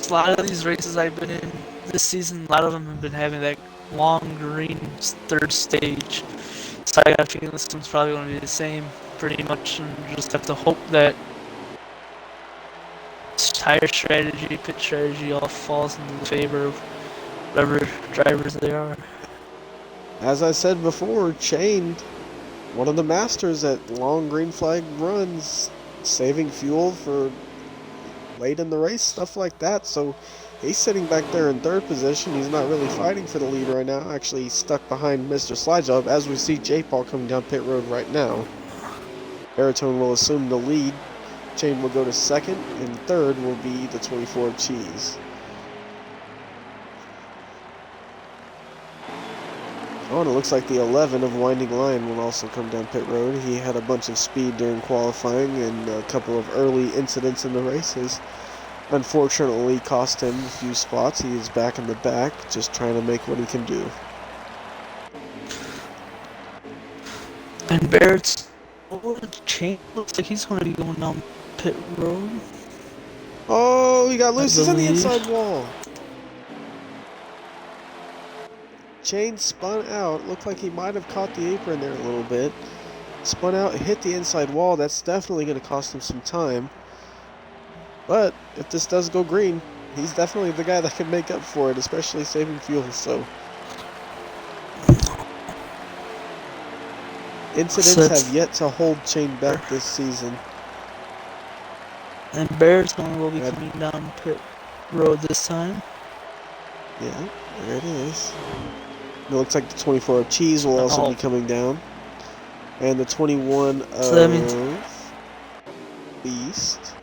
lot of these races I've been in this season, a lot of them have been having that long green third stage. So I got a feeling this one's probably going to be the same, pretty much, and just have to hope that tire strategy, pit strategy all falls into the favor of whatever drivers they are. As I said before, Chained, one of the masters at long green flag runs, saving fuel for late in the race, stuff like that. So he's sitting back there in third position. He's not really fighting for the lead right now. Actually, he's stuck behind Mr. Slidejob as we see J. Paul coming down pit road right now. Baritone will assume the lead. Chain will go to second, and third will be the 24 Cheese. Oh, and it looks like the 11 of Winding Lion will also come down pit road. He had a bunch of speed during qualifying, and a couple of early incidents in the races unfortunately cost him a few spots. He is back in the back, just trying to make what he can do. And Barrett's Chain looks like he's going to be going down pit road. Oh, he got loose. He's on the inside wall. Chain spun out. Looked like he might have caught the apron there a little bit. Spun out, hit the inside wall. That's definitely going to cost him some time. But if this does go green, he's definitely the guy that can make up for it, especially saving fuel. So incidents have yet to hold Chain back this season. And Baritone will be coming down pit road this time. Yeah, there it is. It looks like the 24 of Cheese will also be coming down. And the 21 of so that means Beast.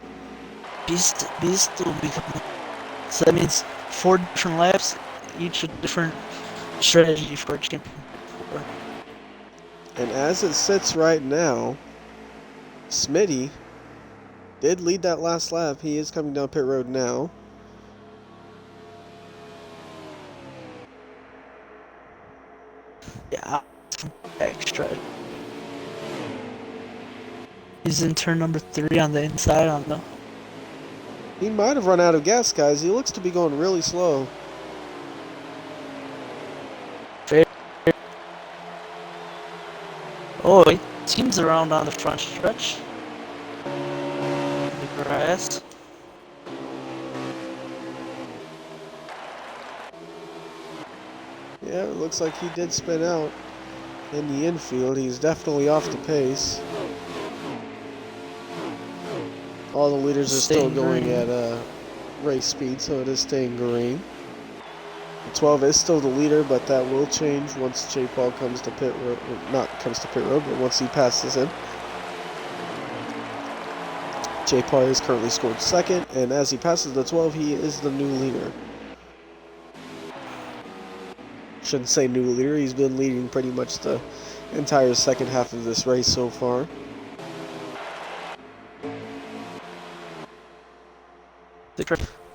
Beast will be coming. So that means 4 different laps, each a different strategy for a champion. And as it sits right now, Smitty did lead that last lap. He is coming down pit road now. Yeah, extra. He's in turn number 3 on the inside on the. He might have run out of gas, guys. He looks to be going really slow. Oh, he teams around on the front stretch. The grass. Yeah, it looks like he did spin out in the infield. He's definitely off the pace. All the leaders are still going at race speed, so it is staying green. The 12 is still the leader, but that will change once J. Paul comes to pit road. Not comes to pit road, but once he passes him. J. Paul is currently scored second, and as he passes the 12, he is the new leader. Shouldn't say new leader, he's been leading pretty much the entire second half of this race so far.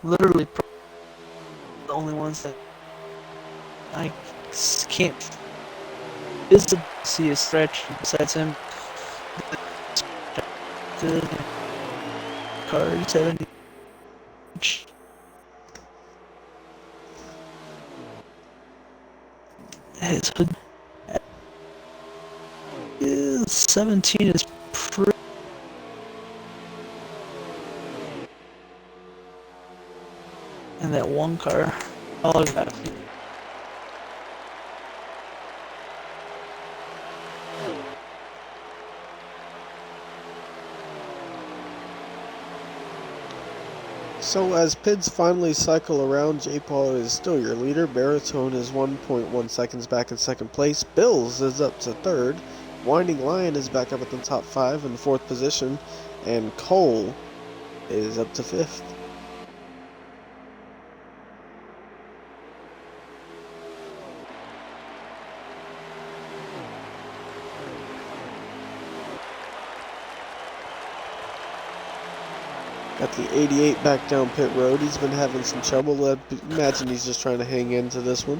Literally the only ones that I can't visibly see a stretch besides him. The car 70. His hood is 17 is pretty. And that one car, all of that. So as PIDs finally cycle around, J. Paul is still your leader. Baritone is 1.1 seconds back in second place. Bills is up to third. Winding Lion is back up at the top 5 in fourth position. And Cole is up to fifth. Got the 88 back down pit road. He's been having some trouble. I imagine he's just trying to hang into this one.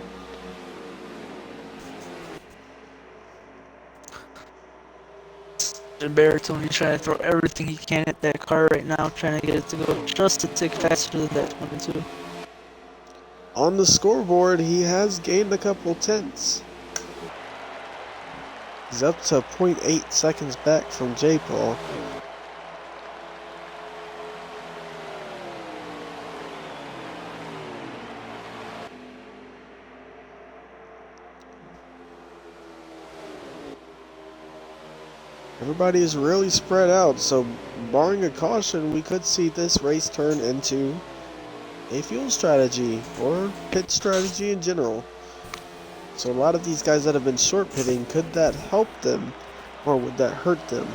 Baritone, he's trying to throw everything he can at that car right now, trying to get it to go just a tick faster than that 22. On the scoreboard, he has gained a couple tenths. He's up to 0.8 seconds back from J. Paul. Everybody is really spread out, so barring a caution, we could see this race turn into a fuel strategy or pit strategy in general. So a lot of these guys that have been short pitting, could that help them or would that hurt them?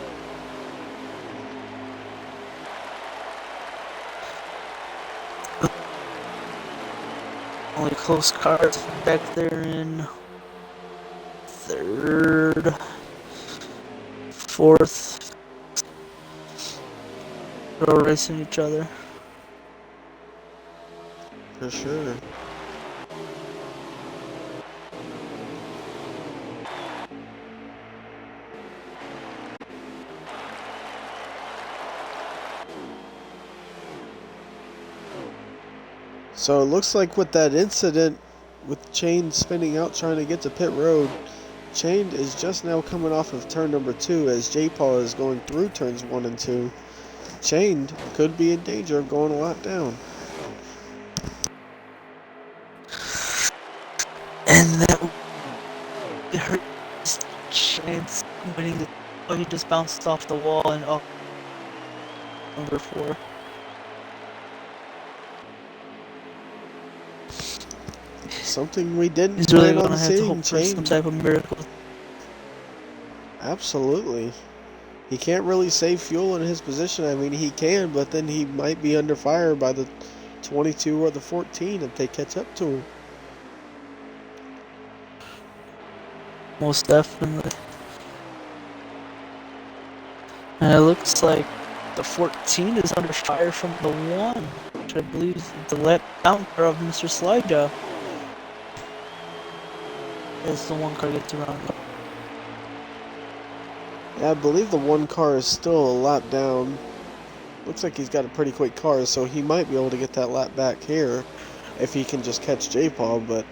Only close cars back there in third, fourth. They're all racing each other. For sure. So it looks like with that incident with Chained spinning out trying to get to pit road, Chained is just now coming off of turn number 2 as J. Paul is going through turns 1 and 2. Chained could be in danger of going a lot down. And that hurt his chance winning the. Oh, he just bounced off the wall and off number 4. Something we didn't He's really plan gonna on have to seeing, hope for some Chained. type of miracle. Absolutely. He can't really save fuel in his position. I mean, he can, but then he might be under fire by the 22 or the 14 if they catch up to him. Most definitely. And it looks like the 14 is under fire from the 1, which I believe is the lap counter of Mr. Slide as the 1 car gets around. Yeah, I believe the 1 car is still a lap down. Looks like he's got a pretty quick car, so he might be able to get that lap back here if he can just catch J-Paul, but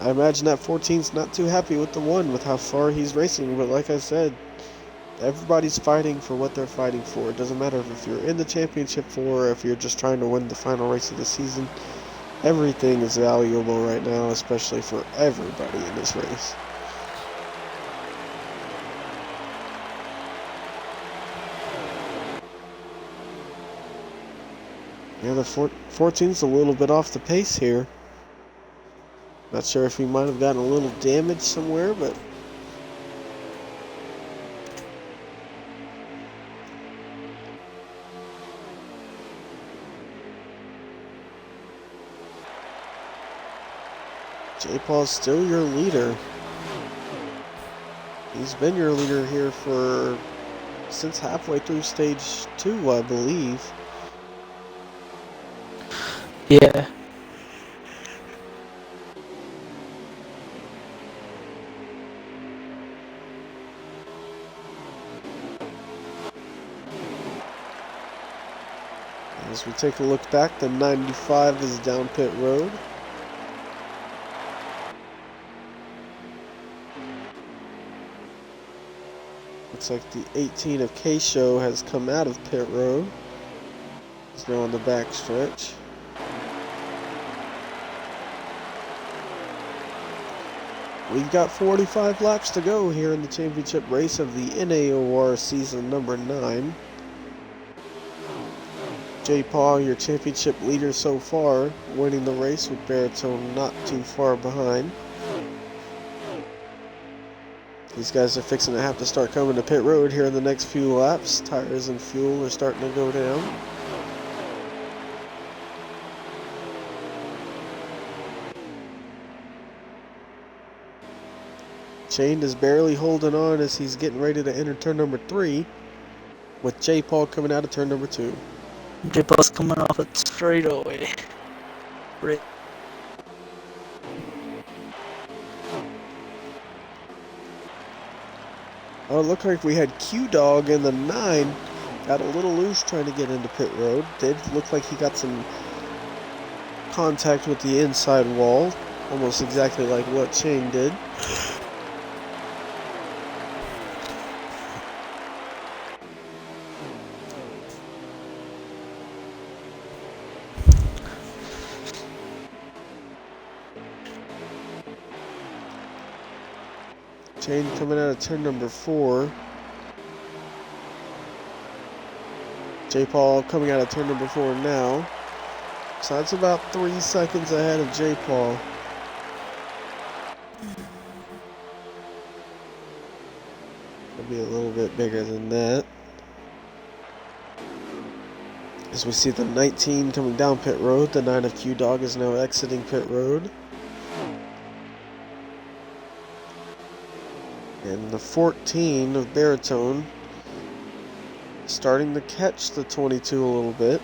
I imagine that 14's not too happy with the 1 with how far he's racing, but like I said, everybody's fighting for what they're fighting for. It doesn't matter if you're in the championship or if you're just trying to win the final race of the season. Everything is valuable right now, especially for everybody in this race. Yeah, the 14's a little bit off the pace here. Not sure if he might have gotten a little damage somewhere, but J. Paul's still your leader. He's been your leader here since halfway through stage 2, I believe. Yeah. As we take a look back, the 95 is down pit road. Looks like the 18 of K-Show has come out of pit road. He's now on the back stretch. We've got 45 laps to go here in the championship race of the NAOR season number 9. J. Paul, your championship leader so far, winning the race with Baritone not too far behind. These guys are fixing to have to start coming to pit road here in the next few laps. Tires and fuel are starting to go down. Chained is barely holding on as he's getting ready to enter turn number 3, with J. Paul coming out of turn number 2. J-Bus coming off a straightaway. Right. Oh, it looked like we had Q-Dog in the 9. Got a little loose trying to get into pit road. Did look like he got some contact with the inside wall. Almost exactly like what Chain did. Chain coming out of turn number 4. J-Paul coming out of turn number 4 now. So that's about 3 seconds ahead of J-Paul. It'll be a little bit bigger than that. As we see the 19 coming down pit road, the 9 of Q-Dog is now exiting pit road. And the 14 of Baritone starting to catch the 22 a little bit.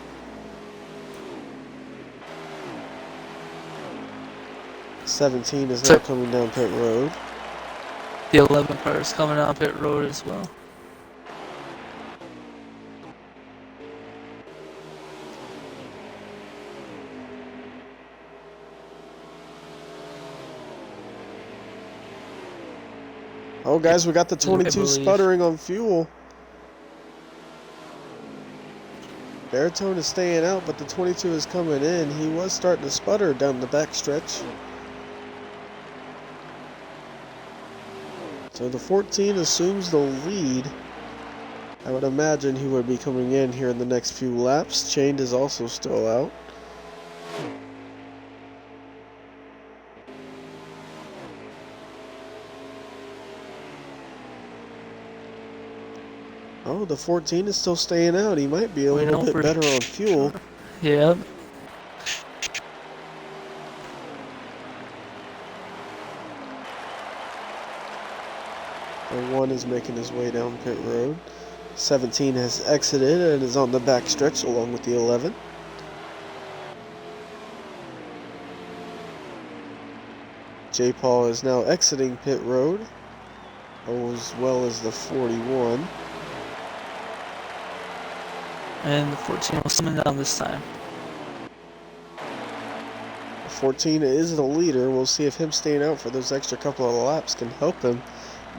'17 is now coming down pit road. The 11 car is coming down pit road as well. Oh, guys, we got the 22 sputtering on fuel. Baritone is staying out, but the 22 is coming in. He was starting to sputter down the back stretch. So the 14 assumes the lead. I would imagine he would be coming in here in the next few laps. Chained is also still out. Oh, the 14 is still staying out. He might be a little bit better on fuel. Yep. The 1 is making his way down pit road. 17 has exited and is on the back stretch along with the 11. J-Paul is now exiting pit road, as well as the 41. And the 14 was coming down this time. 14 is the leader. We'll see if him staying out for those extra couple of laps can help him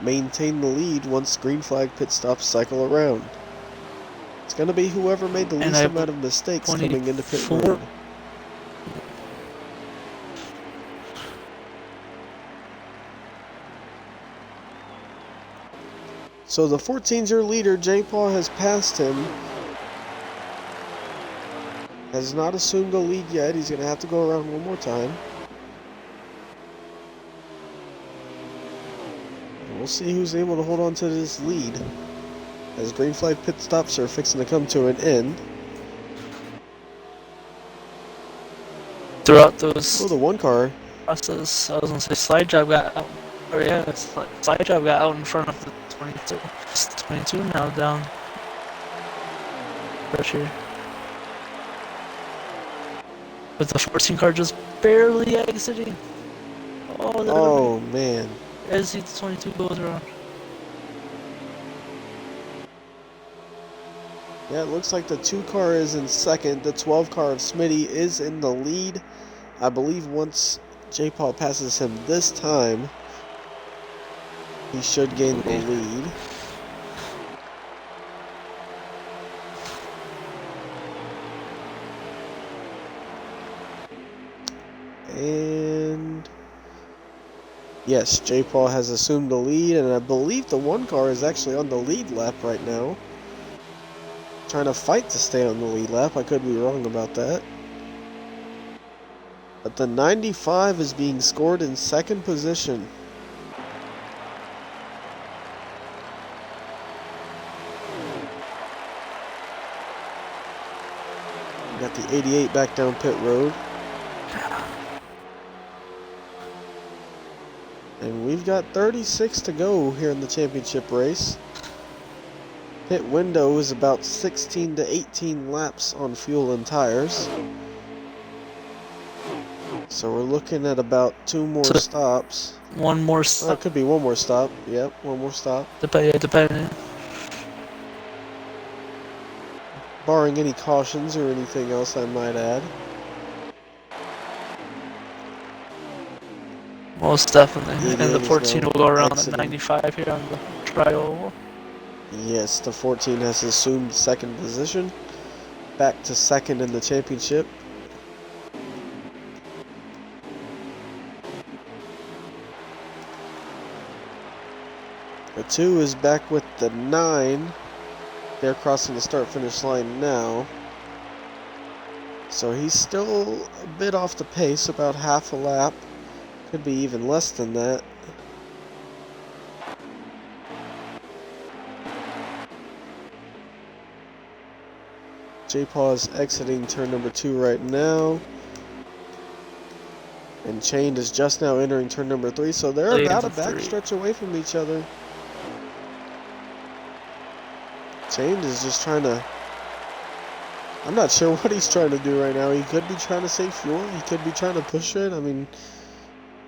maintain the lead once green flag pit stops cycle around. It's going to be whoever made the least amount of mistakes coming into pit road. So the 14's your leader. J-Paul has passed him. Has not assumed the lead yet. He's going to have to go around one more time. And we'll see who's able to hold on to this lead as green flag pit stops are fixing to come to an end. Throughout those... Oh, the 1 car. Process, I was going to say slide job got out. Oh yeah, slide job got out in front of the 22. It's the 22 now down. Pressure. With the 14 car just barely exiting. Oh man. As the 22 goes around. Yeah, it looks like the 2 car is in second. The 12 car of Smitty is in the lead. I believe once J-Paul passes him this time, he should gain the lead. And yes, J-Paul has assumed the lead, and I believe the 1 car is actually on the lead lap right now. Trying to fight to stay on the lead lap. I could be wrong about that. But the 95 is being scored in second position. We got the 88 back down pit road. And we've got 36 to go here in the championship race. Pit window is about 16 to 18 laps on fuel and tires. So we're looking at about 2 more stops. One more It stop. could be 1 more stop. Yep, 1 more stop. Depending. Barring any cautions or anything else, I might add. Most definitely. And the 88 is 14 now will go around the exiting. 95 here on the tri-oval. Yes, the 14 has assumed second position. Back to second in the championship. The 2 is back with the 9. They're crossing the start-finish line now. So he's still a bit off the pace, about half a lap. Could be even less than that. J-Paw is exiting turn number 2 right now. And Chained is just now entering turn number 3, so they're about a backstretch away from each other. Chained is just trying to... I'm not sure what he's trying to do right now. He could be trying to save fuel. He could be trying to push it. I mean,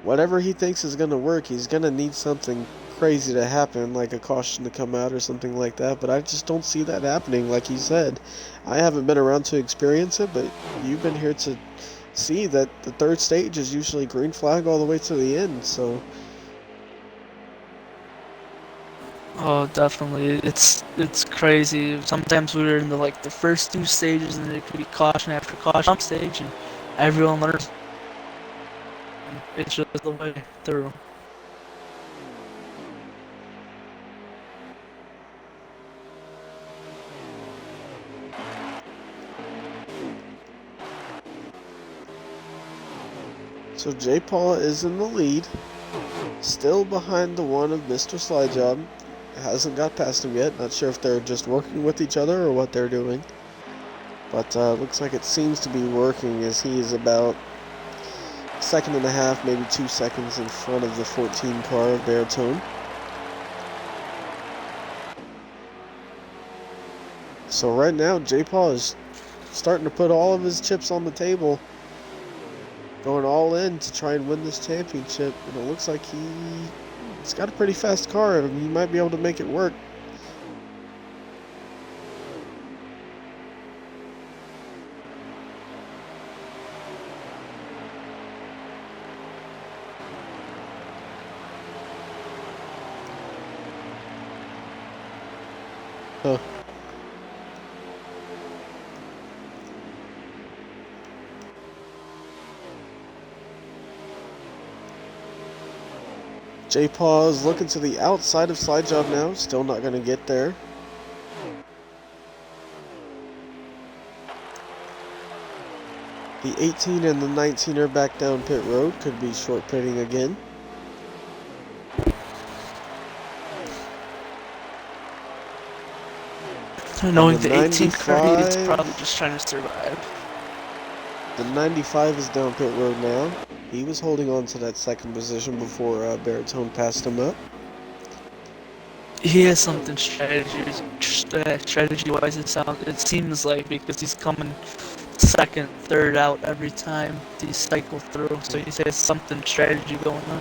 whatever he thinks is going to work, he's going to need something crazy to happen, like a caution to come out or something like that. But I just don't see that happening, like he said. I haven't been around to experience it, but you've been here to see that the third stage is usually green flag all the way to the end, so... Oh, definitely. It's crazy. Sometimes we were in the first 2 stages, and it could be caution after caution stage, and everyone learns. It's just the way through. So J-Paw is in the lead, still behind the one of Mr. Slidejob. Hasn't got past him yet. Not sure if they're just working with each other or what they're doing. But looks like it seems to be working, as he is about 1.5 seconds, maybe 2 seconds in front of the 14 car of Baritone. So right now, J-Paw is starting to put all of his chips on the table, going all in to try and win this championship. And it looks like he's got a pretty fast car, and he might be able to make it work. Huh. J-Paw is looking to the outside of Slidejob now. Still not going to get there. The 18 and the 19 are back down pit road. Could be short pitting again. Knowing the 18 car, he's probably just trying to survive. The 95 is down pit road now. He was holding on to that second position before Baritone passed him up. He has something strategy-wise. It seems like, because he's coming second, third out every time these cycle through. So he has something strategy going on.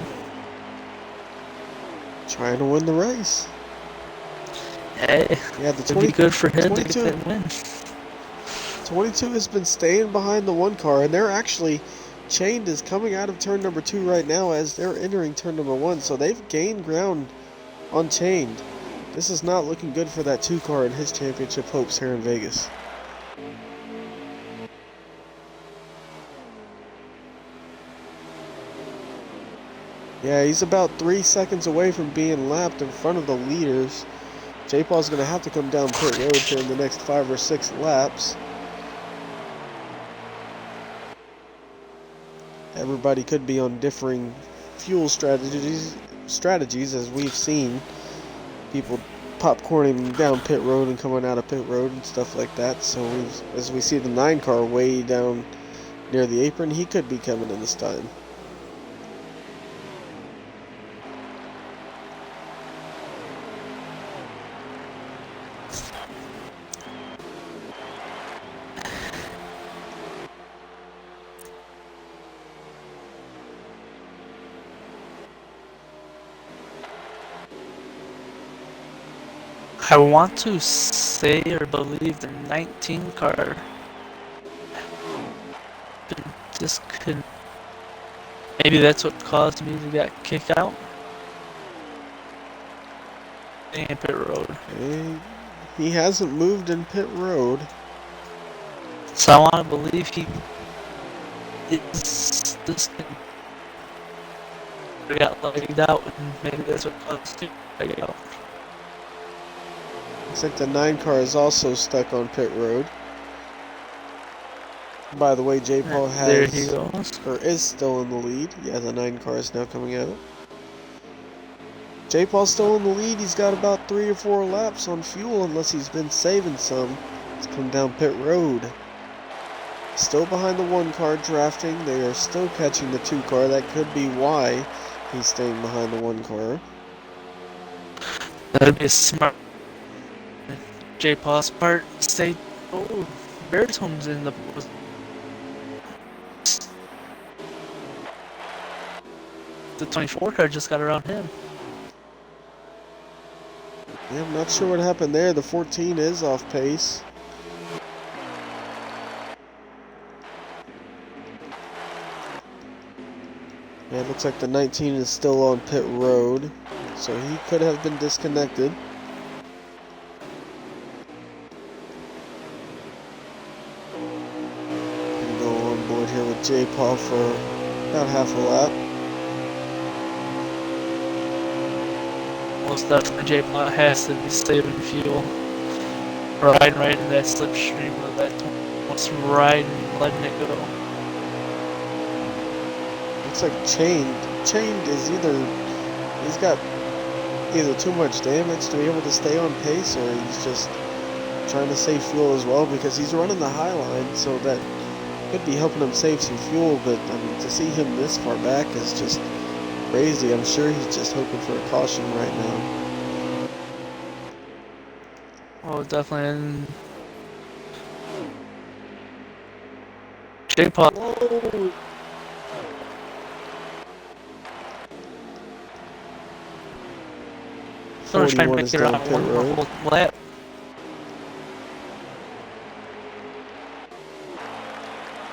Trying to win the race. Hey, yeah, the it'd be good for him to get that win. 22 has been staying behind the 1 car, and they're actually... Chained is coming out of turn number 2 right now as they're entering turn number 1, so they've gained ground on Chained. This is not looking good for that 2 car and his championship hopes here in Vegas. Yeah, he's about 3 seconds away from being lapped in front of the leaders. J-Paw's going to have to come down pit road here in the next 5 or 6 laps. Everybody could be on differing fuel strategies, as we've seen. People popcorning down pit road and coming out of pit road and stuff like that. So as we see the 9 car way down near the apron, he could be coming in this time. I want to say or believe the 19 car disconnected. Maybe that's what caused me to get kicked out. In pit road. He hasn't moved in pit road. So I want to believe he is disconnected. Got laid out, and maybe that's what caused him to get out. Looks like the 9 car is also stuck on pit road. By the way, J. Paul There he goes. or is still in the lead. Yeah, the 9 car is now coming out. J. Paul's still in the lead. He's got about 3 or 4 laps on fuel, unless he's been saving some. He's come down pit road. Still behind the 1 car drafting. They are still catching the 2 car. That could be why he's staying behind the 1 car. That'd be a smart J. Paul's part. Stay. Oh, Baritone's in the. The 24 car just got around him. Yeah, I'm not sure what happened there. The 14 is off pace. Yeah, it looks like the 19 is still on pit road, so he could have been disconnected. Gonna go on board here with J. Paul for about half a lap. Most definitely J. Paul has to be saving fuel. Riding right in that slipstream of that. What's riding, letting it go. Looks like Chained is he's got either too much damage to be able to stay on pace, or he's just trying to save fuel as well, because he's running the high line, so that could be helping him save some fuel. But I mean, to see him this far back is just crazy. I'm sure he's just hoping for a caution right now. Oh, definitely. And J. Paul. Whoa. Gonna try and make it around one more whole lap.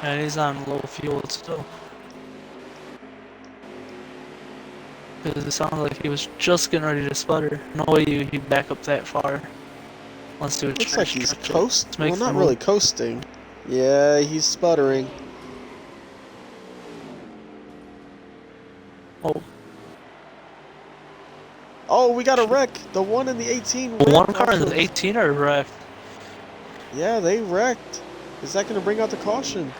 And he's on low fuel still. Because it sounded like he was just getting ready to sputter. No way he'd back up that far. Let's do it. Looks like he's coasting. Well, not really coasting. Yeah, he's sputtering. Oh. Oh, we got a wreck. The 1 and the 18 wrecked. The 1 car and the 18 are wrecked. Yeah, they wrecked. Is that going to bring out the caution?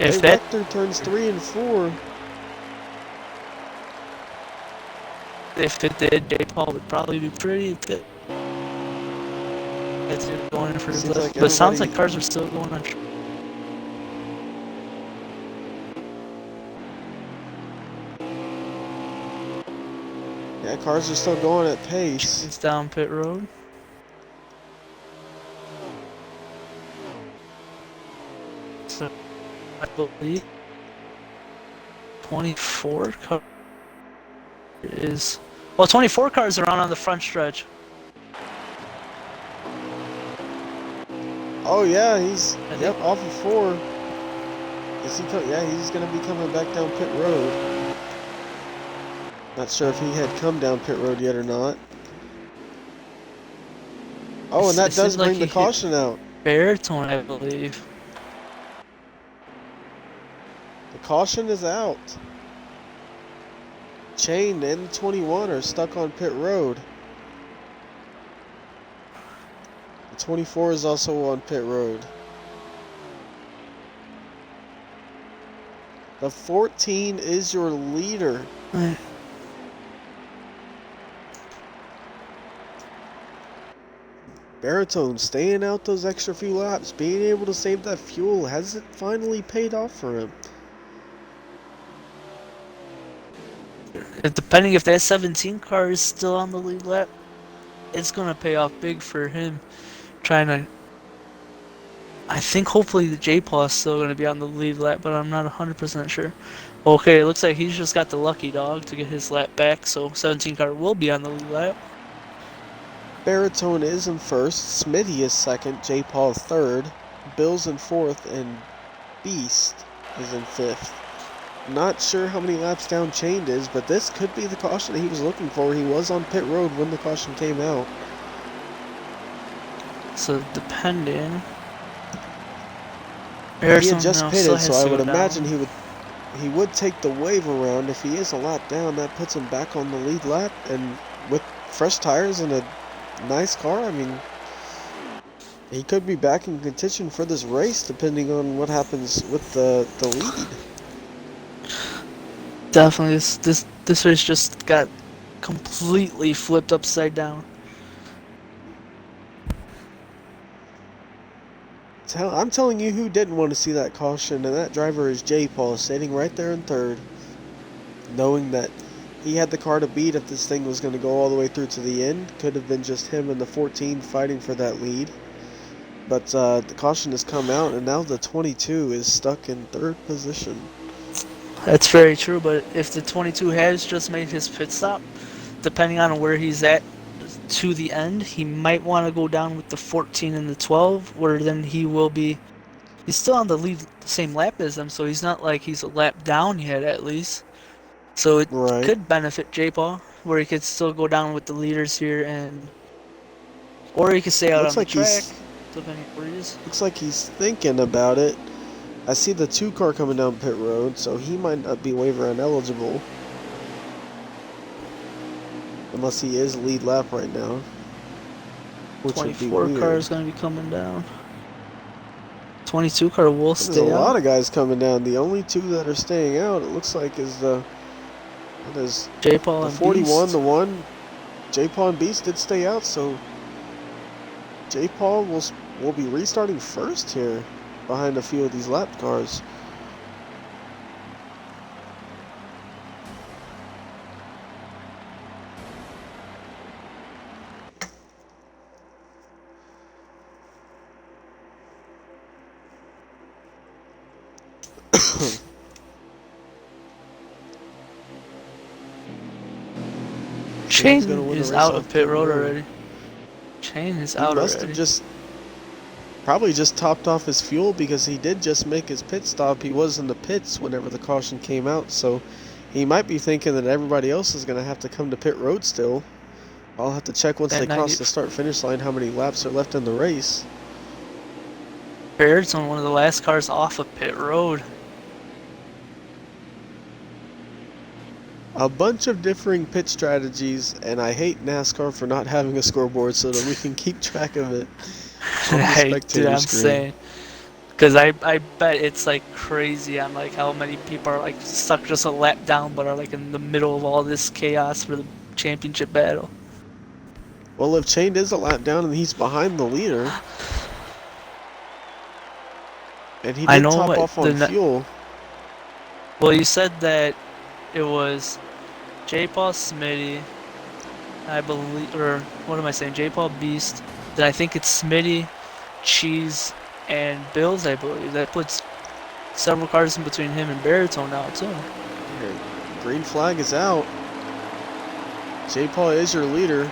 If they that wrecked through turns 3 and 4. If it did, J. Paul would probably be pretty fit. It's going for his left. But it sounds like cars are still going on. Yeah, cars are still going at pace. It's down pit road. So, I believe 24 car is. Well, 24 cars are on the front stretch. Oh yeah, he's off of 4. Is he? Yeah, he's gonna be coming back down pit road. Not sure if he had come down pit road yet or not. Oh, and that does bring the caution out. Baritone, I believe. The caution is out. Chained and the 21 are stuck on pit road. The 24 is also on pit road. The 14 is your leader. Baritone staying out those extra few laps, being able to save that fuel. Has it finally paid off for him? Depending if that 17 car is still on the lead lap, it's gonna pay off big for him. Trying to, I think hopefully the J Paw is still gonna be on the lead lap, but I'm not 100% sure. Okay, it looks like he's just got the lucky dog to get his lap back, so 17 car will be on the lead lap. Baritone is in first, Smitty is second, J. Paul third, Bill's in fourth, and Beast is in fifth. Not sure how many laps down Chained is, but this could be the caution that he was looking for. He was on pit road when the caution came out. So depending, He had Arizona just still pitted, has so I to would go imagine down. he would take the wave around. If he is a lap down, that puts him back on the lead lap, and with fresh tires and a nice car, I mean, he could be back in contention for this race, depending on what happens with the lead. Definitely, this race just got completely flipped upside down. I'm telling you who didn't want to see that caution, and that driver is J. Paul, sitting right there in third, knowing that he had the car to beat if this thing was going to go all the way through to the end. Could have been just him and the 14 fighting for that lead. But the caution has come out, and now the 22 is stuck in third position. That's very true, but if the 22 has just made his pit stop, depending on where he's at to the end, he might want to go down with the 14 and the 12, where then he will be. He's still on the lead, the same lap as them, so he's not like he's a lap down yet, at least. So it Right. could benefit J-Paul, where he could still go down with the leaders here, or he could stay out Looks on the like track, he's depending on where he is. looks like he's thinking about it. I see the 2 car coming down pit road, so he might not be waiver ineligible. Unless he is lead lap right now. Which would be 24 car weird. is going to be coming down. 22 car will There's a stay lot out. of guys coming down. The only 2 that are staying out, it looks like, is the J-Paul and 41, Beast. the 1. J. Paul and Beast did stay out, so J. Paul will be restarting first here behind a few of these lap cars. Chain gonna win the is race out off of pit road road. already. Chain is He out must already. have probably just topped off his fuel, because he did just make his pit stop. He was in the pits whenever the caution came out, so he might be thinking that everybody else is going to have to come to pit road still. I'll have to check once At they cross 90 the start-finish line how many laps are left in the race. Baird's on one of the last cars off of pit road. A bunch of differing pit strategies, and I hate NASCAR for not having a scoreboard so that we can keep track of it on the Hey, dude, spectator I'm screen. saying. Because I bet it's like crazy on like how many people are like stuck just a lap down but are like in the middle of all this chaos for the championship battle. Well, if Chained is a lap down and he's behind the leader, and he I did know top what off on fuel. Well, you said that it was J-Paul Smitty, I believe, or what am I saying? J-Paul Beast. Then I think it's Smitty, Cheese, and Bills, I believe. That puts several cars in between him and Baritone now, too. Here, green flag is out. J. Paul is your leader.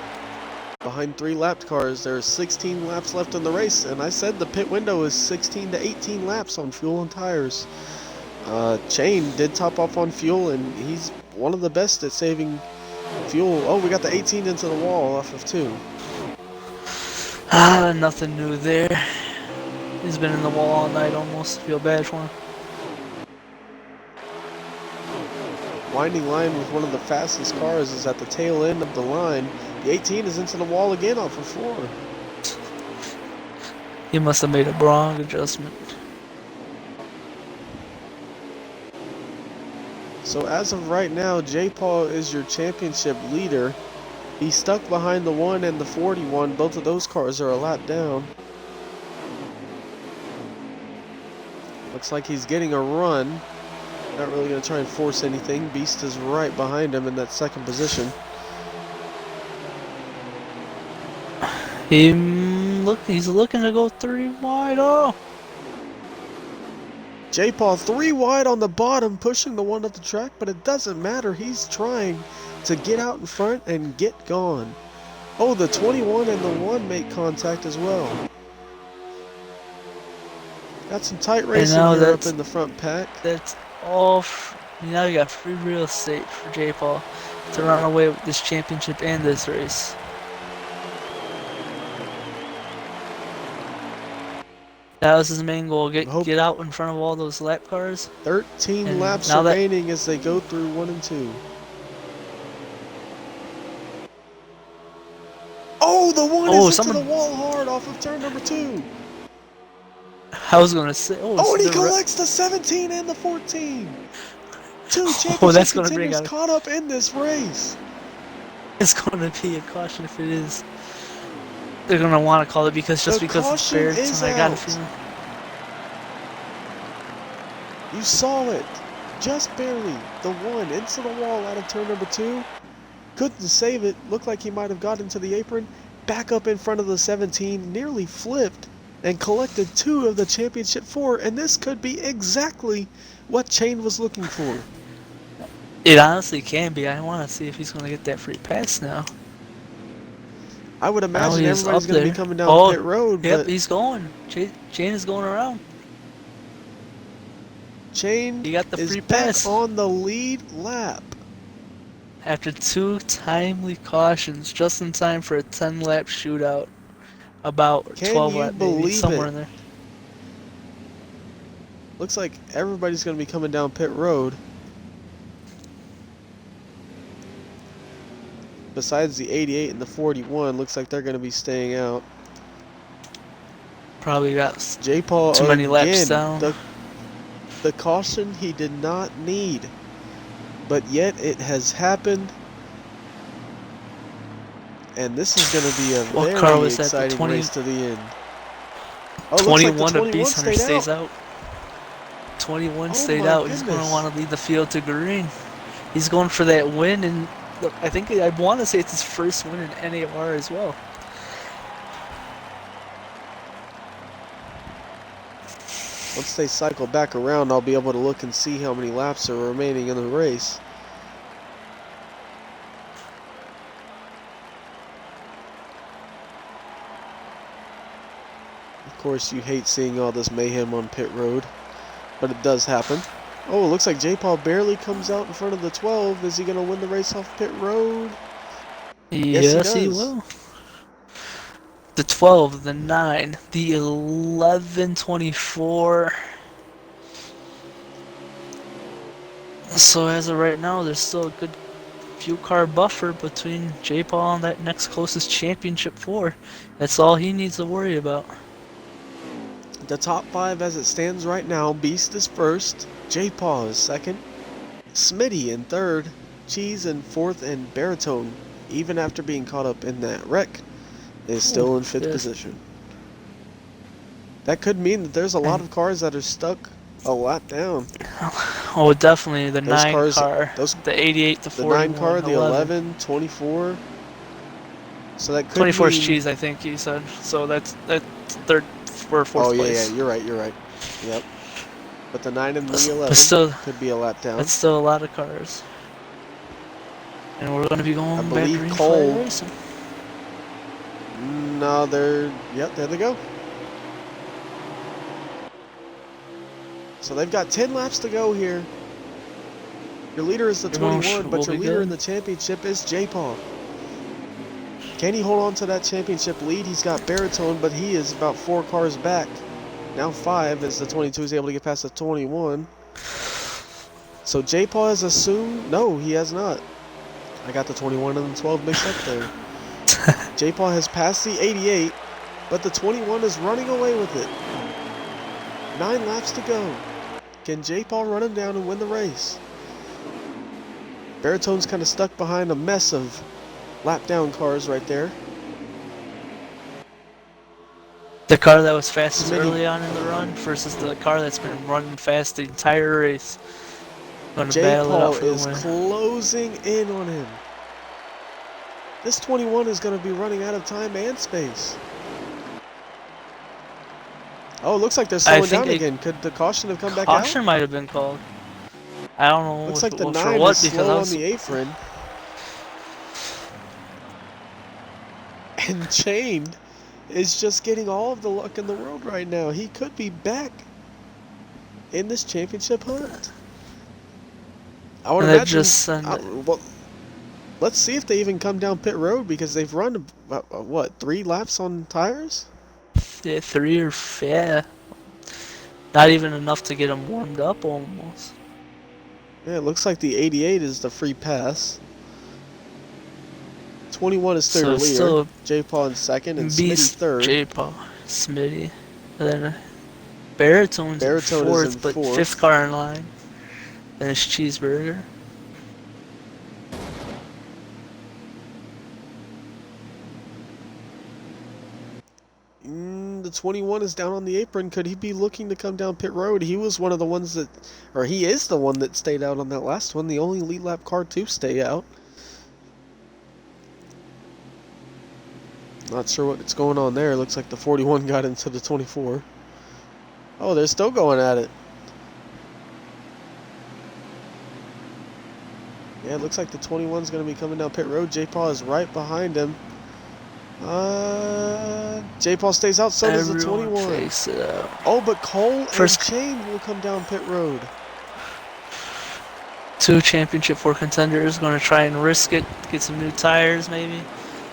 Behind 3 lapped cars, there are 16 laps left in the race, and I said the pit window is 16 to 18 laps on fuel and tires. Chain did top off on fuel, and he's one of the best at saving fuel. Oh, we got the 18 into the wall off of 2. Nothing new there. He's been in the wall all night almost. Feel bad for him. Winding line with one of the fastest cars is at the tail end of the line. The 18 is into the wall again off of 4. He must have made a wrong adjustment. So as of right now, J. Paul is your championship leader. He's stuck behind the 1 and the 41. Both of those cars are a lap down. Looks like he's getting a run. Not really going to try and force anything. Beast is right behind him in that second position. He's looking to go 3 wide. Oh, J-Paul 3 wide on the bottom, pushing the one up the track, but it doesn't matter. He's trying to get out in front and get gone. Oh, the 21 and the 1 make contact as well. Got some tight racing here up in the front pack. That's all. Now you got free real estate for J-Paul to run away with this championship and this race. That was his main goal, get out in front of all those lap cars. 13 laps remaining as they go through 1 and 2. Oh, the one is into the wall hard off of turn number 2. I was going to say, and he collects the 17 and the 14. 2 championship contenders caught up in this race. It's going to be a caution if it is. They're going to want to call it because it's fair. So I got a feeling. You saw it. Just barely. The 1 into the wall out of turn number 2. Couldn't save it. Looked like he might have got into the apron. Back up in front of the 17. Nearly flipped and collected 2 of the championship 4. And this could be exactly what Chain was looking for. It honestly can be. I want to see if he's going to get that free pass now. I would imagine everybody's going to be coming down pit road. Yep, he's going. Chain is going around. Chain he got the is free back pass on the lead lap. After 2 timely cautions, just in time for a 10-lap shootout. About 12-lap, maybe, somewhere in there. Looks like everybody's going to be coming down pit road. Besides the 88 and the 41, looks like they're going to be staying out. Probably got J-Paul too many laps down. The caution he did not need, but yet it has happened. And this is going to be a very exciting race to the end. Oh, 21 of Beast Hunter stays out. 21 stayed out. He's going to want to lead the field to green. He's going for that win, and I think I want to say it's his first win in NAOR as well. Once they cycle back around, I'll be able to look and see how many laps are remaining in the race. Of course, you hate seeing all this mayhem on pit road, but it does happen. Oh, it looks like J-Paul barely comes out in front of the 12. Is he going to win the race off pit road? Yes, he will. The 12, the 9, the 11, 24. So as of right now, there's still a good few car buffer between J-Paul and that next closest championship 4. That's all he needs to worry about. The top 5 as it stands right now, Beast is first, J-Paul is second, Smitty in third, Cheese in fourth, and Baritone, even after being caught up in that wreck, is still in 5th position. That could mean that there's a lot of cars that are stuck a lap down. Oh, definitely the 9 car, the 88, the 41, the 9 car, the 11, 24. So that could 24 is Cheese, I think he said. So that's third or fourth place. Yeah, you're right. Yep. But the 9 and the 11 could be a lap down. That's still a lot of cars. And we're going to be going back green Cole. flag racing. No, there they go. So they've got 10 laps to go here. Your leader is the 21, but your leader in the championship is J-Paul. Can he hold on to that championship lead? He's got Baritone, but he is about 4 cars back. Now 5 as the 22 is able to get past the 21. So J-Paul has assumed... No, he has not. I got the 21 and the 12 mixed up there. J-Paul has passed the 88, but the 21 is running away with it. 9 laps to go. Can J-Paul run him down and win the race? Baritone's kind of stuck behind a mess of lap down cars right there. The car that was fastest early on in the run versus the car that's been running fast the entire race. J-Paul is closing in on him. This 21 is going to be running out of time and space. Oh, it looks like they're slowing down again. Could the caution have come back out? Caution might have been called. I don't know. Looks like the for 9 what, is because slow on the apron. And Chained is just getting all of the luck in the world right now. He could be back in this championship hunt. I would imagine. Well, let's see if they even come down pit road, because they've run what, 3 laps on tires? Yeah, 3 or 4. Not even enough to get them warmed up almost. Yeah, it looks like the 88 is the free pass. 21 is third leader. J-Paw in second, and Smitty third. J-Paw, Smitty. And then Baritone's in fourth, but 5th car in line. Then it's Cheeseburger. The 21 is down on the apron. Could he be looking to come down pit road? He was one of the ones that, or he is the one that stayed out on that last one. The only lead lap car to stay out. Not sure what's going on there. Looks like the 41 got into the 24. Oh, they're still going at it. Yeah, it looks like the 21's going to be coming down pit road. J-Paw is right behind him. J-Paw stays out, so does the 21. Takes it out. Oh, but Cole and Chain will come down pit road. 2 championship 4 contenders going to try and risk it, get some new tires maybe.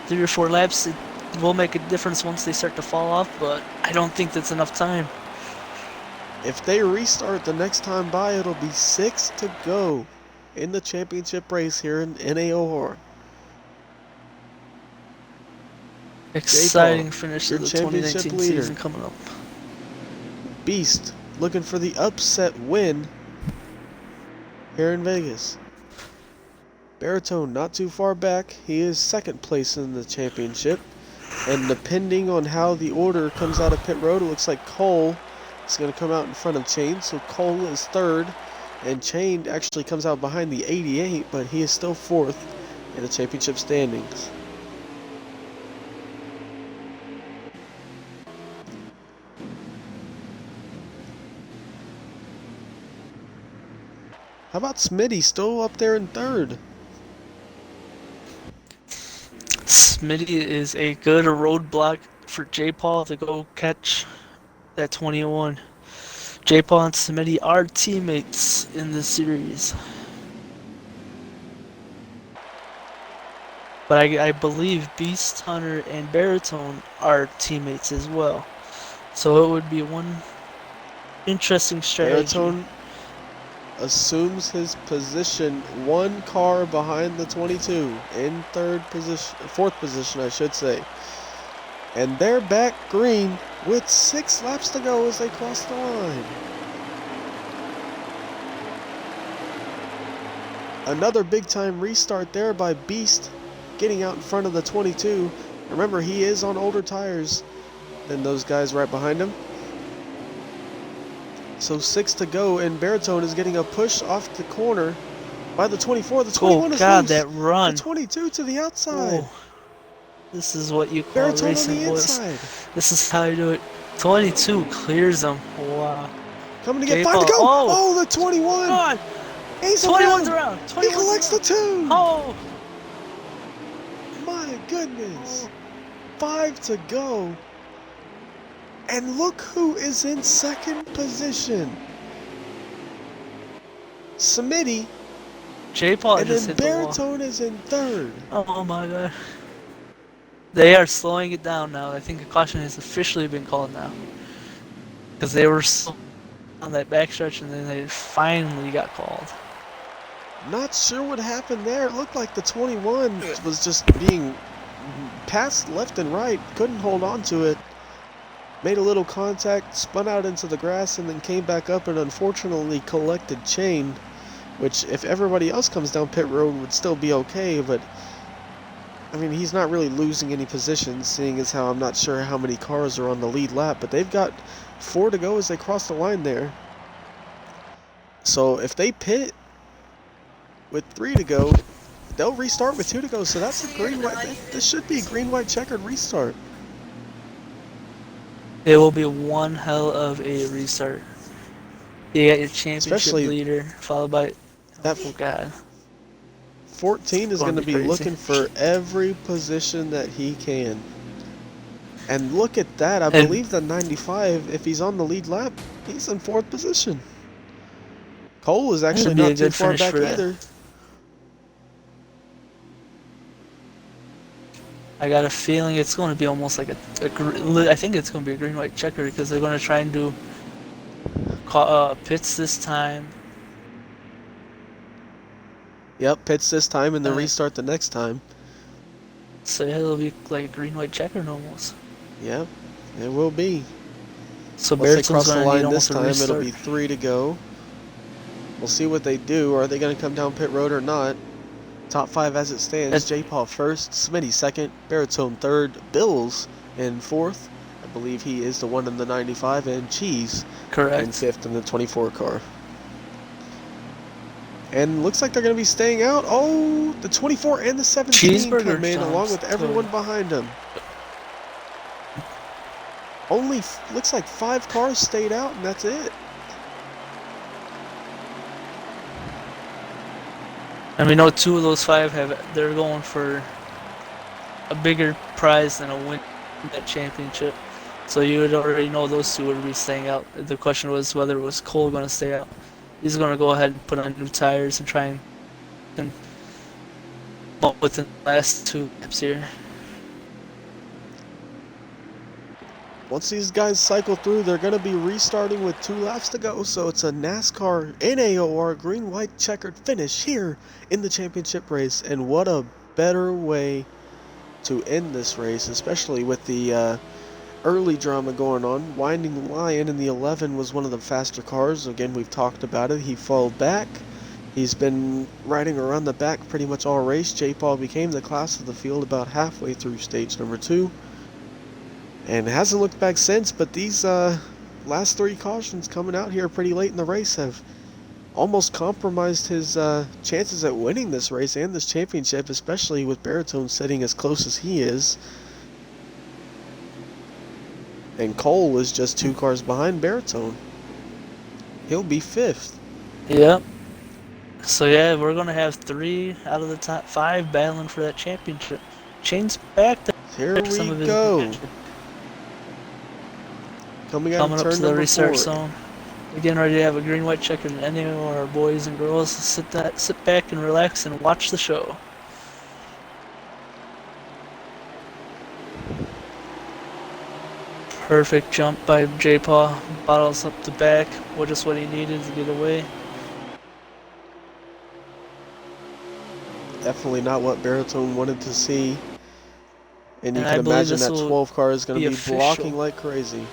3 or 4 laps, it will make a difference once they start to fall off, but I don't think that's enough time. If they restart the next time by, it'll be 6 to go in the championship race here in NAOR. Exciting finish to the 2019 season coming up. Beast looking for the upset win here in Vegas. Baritone not too far back. He is 2nd place in the championship. And depending on how the order comes out of pit road, it looks like Cole is going to come out in front of Chain. So Cole is 3rd. And Chain actually comes out behind the 88, but he is still 4th in the championship standings. How about Smitty still up there in 3rd? Smitty is a good roadblock for J-Paul to go catch that 21. J-Paul and Smitty are teammates in this series. But I believe Beast, Hunter, and Baritone are teammates as well. So it would be one interesting strategy. Baritone assumes his position 1 car behind the 22 in 3rd position, 4th position I should say. And they're back green with 6 laps to go as they cross the line. Another big time restart there by Beast, getting out in front of the 22. Remember, he is on older tires than those guys right behind him. So 6 to go, and Baritone is getting a push off the corner by the 24. The 21 is loose. That run. The 22 to the outside. Oh, this is what you call Baritone racing, on the boys. inside. This is how you do it. 22 clears them. Wow. Coming to get 5 to go. Oh, the 21. Come on. He's 21's around. 21's he collects around. the 2. Oh. My goodness. 5 to go. And look who is in 2nd position. Smitty. J-Paul and just then hit the wall. Baritone is in 3rd. Oh my god. They are slowing it down now. I think a caution has officially been called now. Because they were slow on that backstretch and then they finally got called. Not sure what happened there. It looked like the 21 was just being passed left and right. Couldn't hold on to it. Made a little contact, spun out into the grass, and then came back up and unfortunately collected Chain, which if everybody else comes down pit road would still be okay, but I mean, he's not really losing any positions, seeing as how I'm not sure how many cars are on the lead lap, but they've got 4 to go as they cross the line there. So if they pit with 3 to go, they'll restart with 2 to go, so that's a green-white. This should be a green-white checkered restart. It will be one hell of a restart. You got your championship Especially leader, followed by, that oh god, 14 it's is going going to to be be crazy. looking for every position that he can. And look at that. I And believe the 95, if he's on the lead lap, he's in 4th position. Cole is it'll actually be a not too good far finish back for that. either. I got a feeling it's going to be almost like I think it's going to be a green-white checker because they're going to try and do pits this time. Yep, pits this time and then restart the next time. So yeah, it'll be like a green-white checker almost. Yep, it will be. So Once they Barrett's cross the going to need line this almost a time, it'll restart. be 3 to go. We'll see what they do. Are they going to come down pit road or not? Top 5 as it stands. J-Paul first, Smitty second, Baritone third, Bills in 4th. I believe he is the one in the 95, and Cheese Correct. in 5th in the 24 car. And looks like they're going to be staying out. Oh, the 24 and the 17 come in along with everyone behind them. Only looks like 5 cars stayed out, and that's it. And we know 2 of those 5 they're going for a bigger prize than a win that championship. So you would already know those 2 would be staying out. The question was whether it was Cole going to stay out. He's going to go ahead and put on new tires and try and bump within the last 2 laps here. Once these guys cycle through, they're going to be restarting with 2 laps to go. So it's a NASCAR NAOR green-white checkered finish here in the championship race. And what a better way to end this race, especially with the early drama going on. Winding Lion in the 11 was one of the faster cars. Again, we've talked about it. He falled back. He's been riding around the back pretty much all race. J-Paul became the class of the field about halfway through stage number 2. And hasn't looked back since, but these last 3 cautions coming out here pretty late in the race have almost compromised his chances at winning this race and this championship, especially with Baritone sitting as close as he is. And Cole is just 2 cars behind Baritone. He'll be 5th. Yep. So yeah, we're going to have 3 out of the top 5 battling for that championship. Chain's back there. Here we go. Coming out of turn up to the number restart 4. zone. We're getting ready to have a green-white checker in any of our boys and girls. Sit back and relax and watch the show. Perfect jump by J-Paw. Bottles up the back. Just what he needed to get away. Definitely not what Baritone wanted to see. And you And can I believe imagine this that will 12 car is going to be official. blocking like crazy.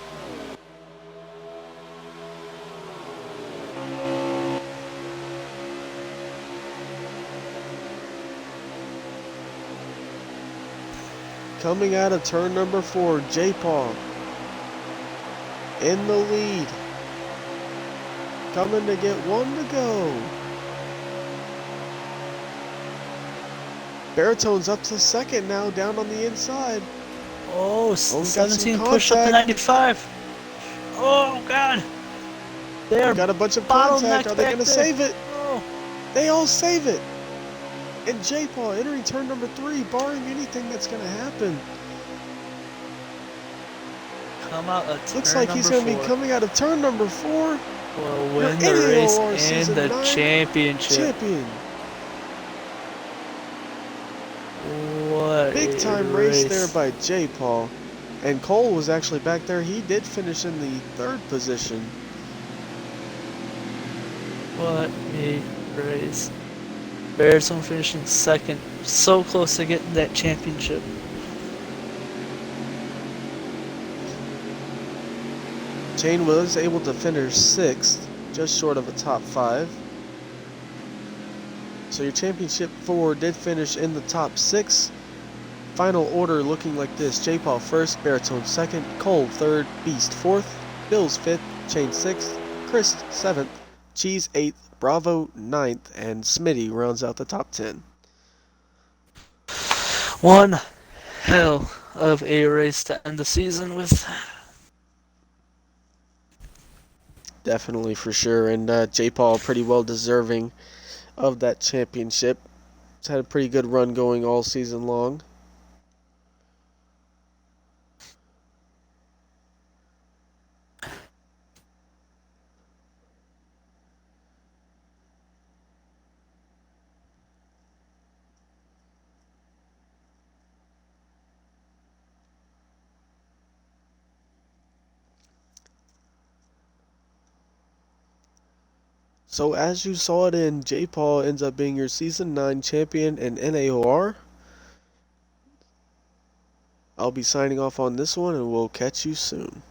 Coming out of turn number 4, J-Paw in the lead. Coming to get 1 to go. Baritone's up to 2nd now, down on the inside. Oh, 17 pushed up to 95. Oh, God. They're got a bunch of contact. Are they going to save it? Oh. They all save it. And J-Paw entering turn number 3, barring anything that's going to happen. Come out of turn Looks like he's going to be coming out of turn number 4. Will win the race and the championship. Champion. What big time race there by J-Paul. And Cole was actually back there. He did finish in the 3rd position. What a race. Baritone finishing 2nd. So close to getting that championship. Chain was able to finish 6th, just short of a top 5. So your championship 4 did finish in the top 6. Final order looking like this: J-Paul 1st, Baritone 2nd, Cole 3rd, Beast 4th, Bills 5th, Chain 6th, Chris 7th, Cheese 8th, Bravo 9th, and Smitty rounds out the top 10. One hell of a race to end the season with. Definitely, for sure. And J. Paul pretty well deserving of that championship. He's had a pretty good run going all season long. So as you saw it in, J. Paul ends up being your Season 9 champion in NAOR. I'll be signing off on this one, and we'll catch you soon.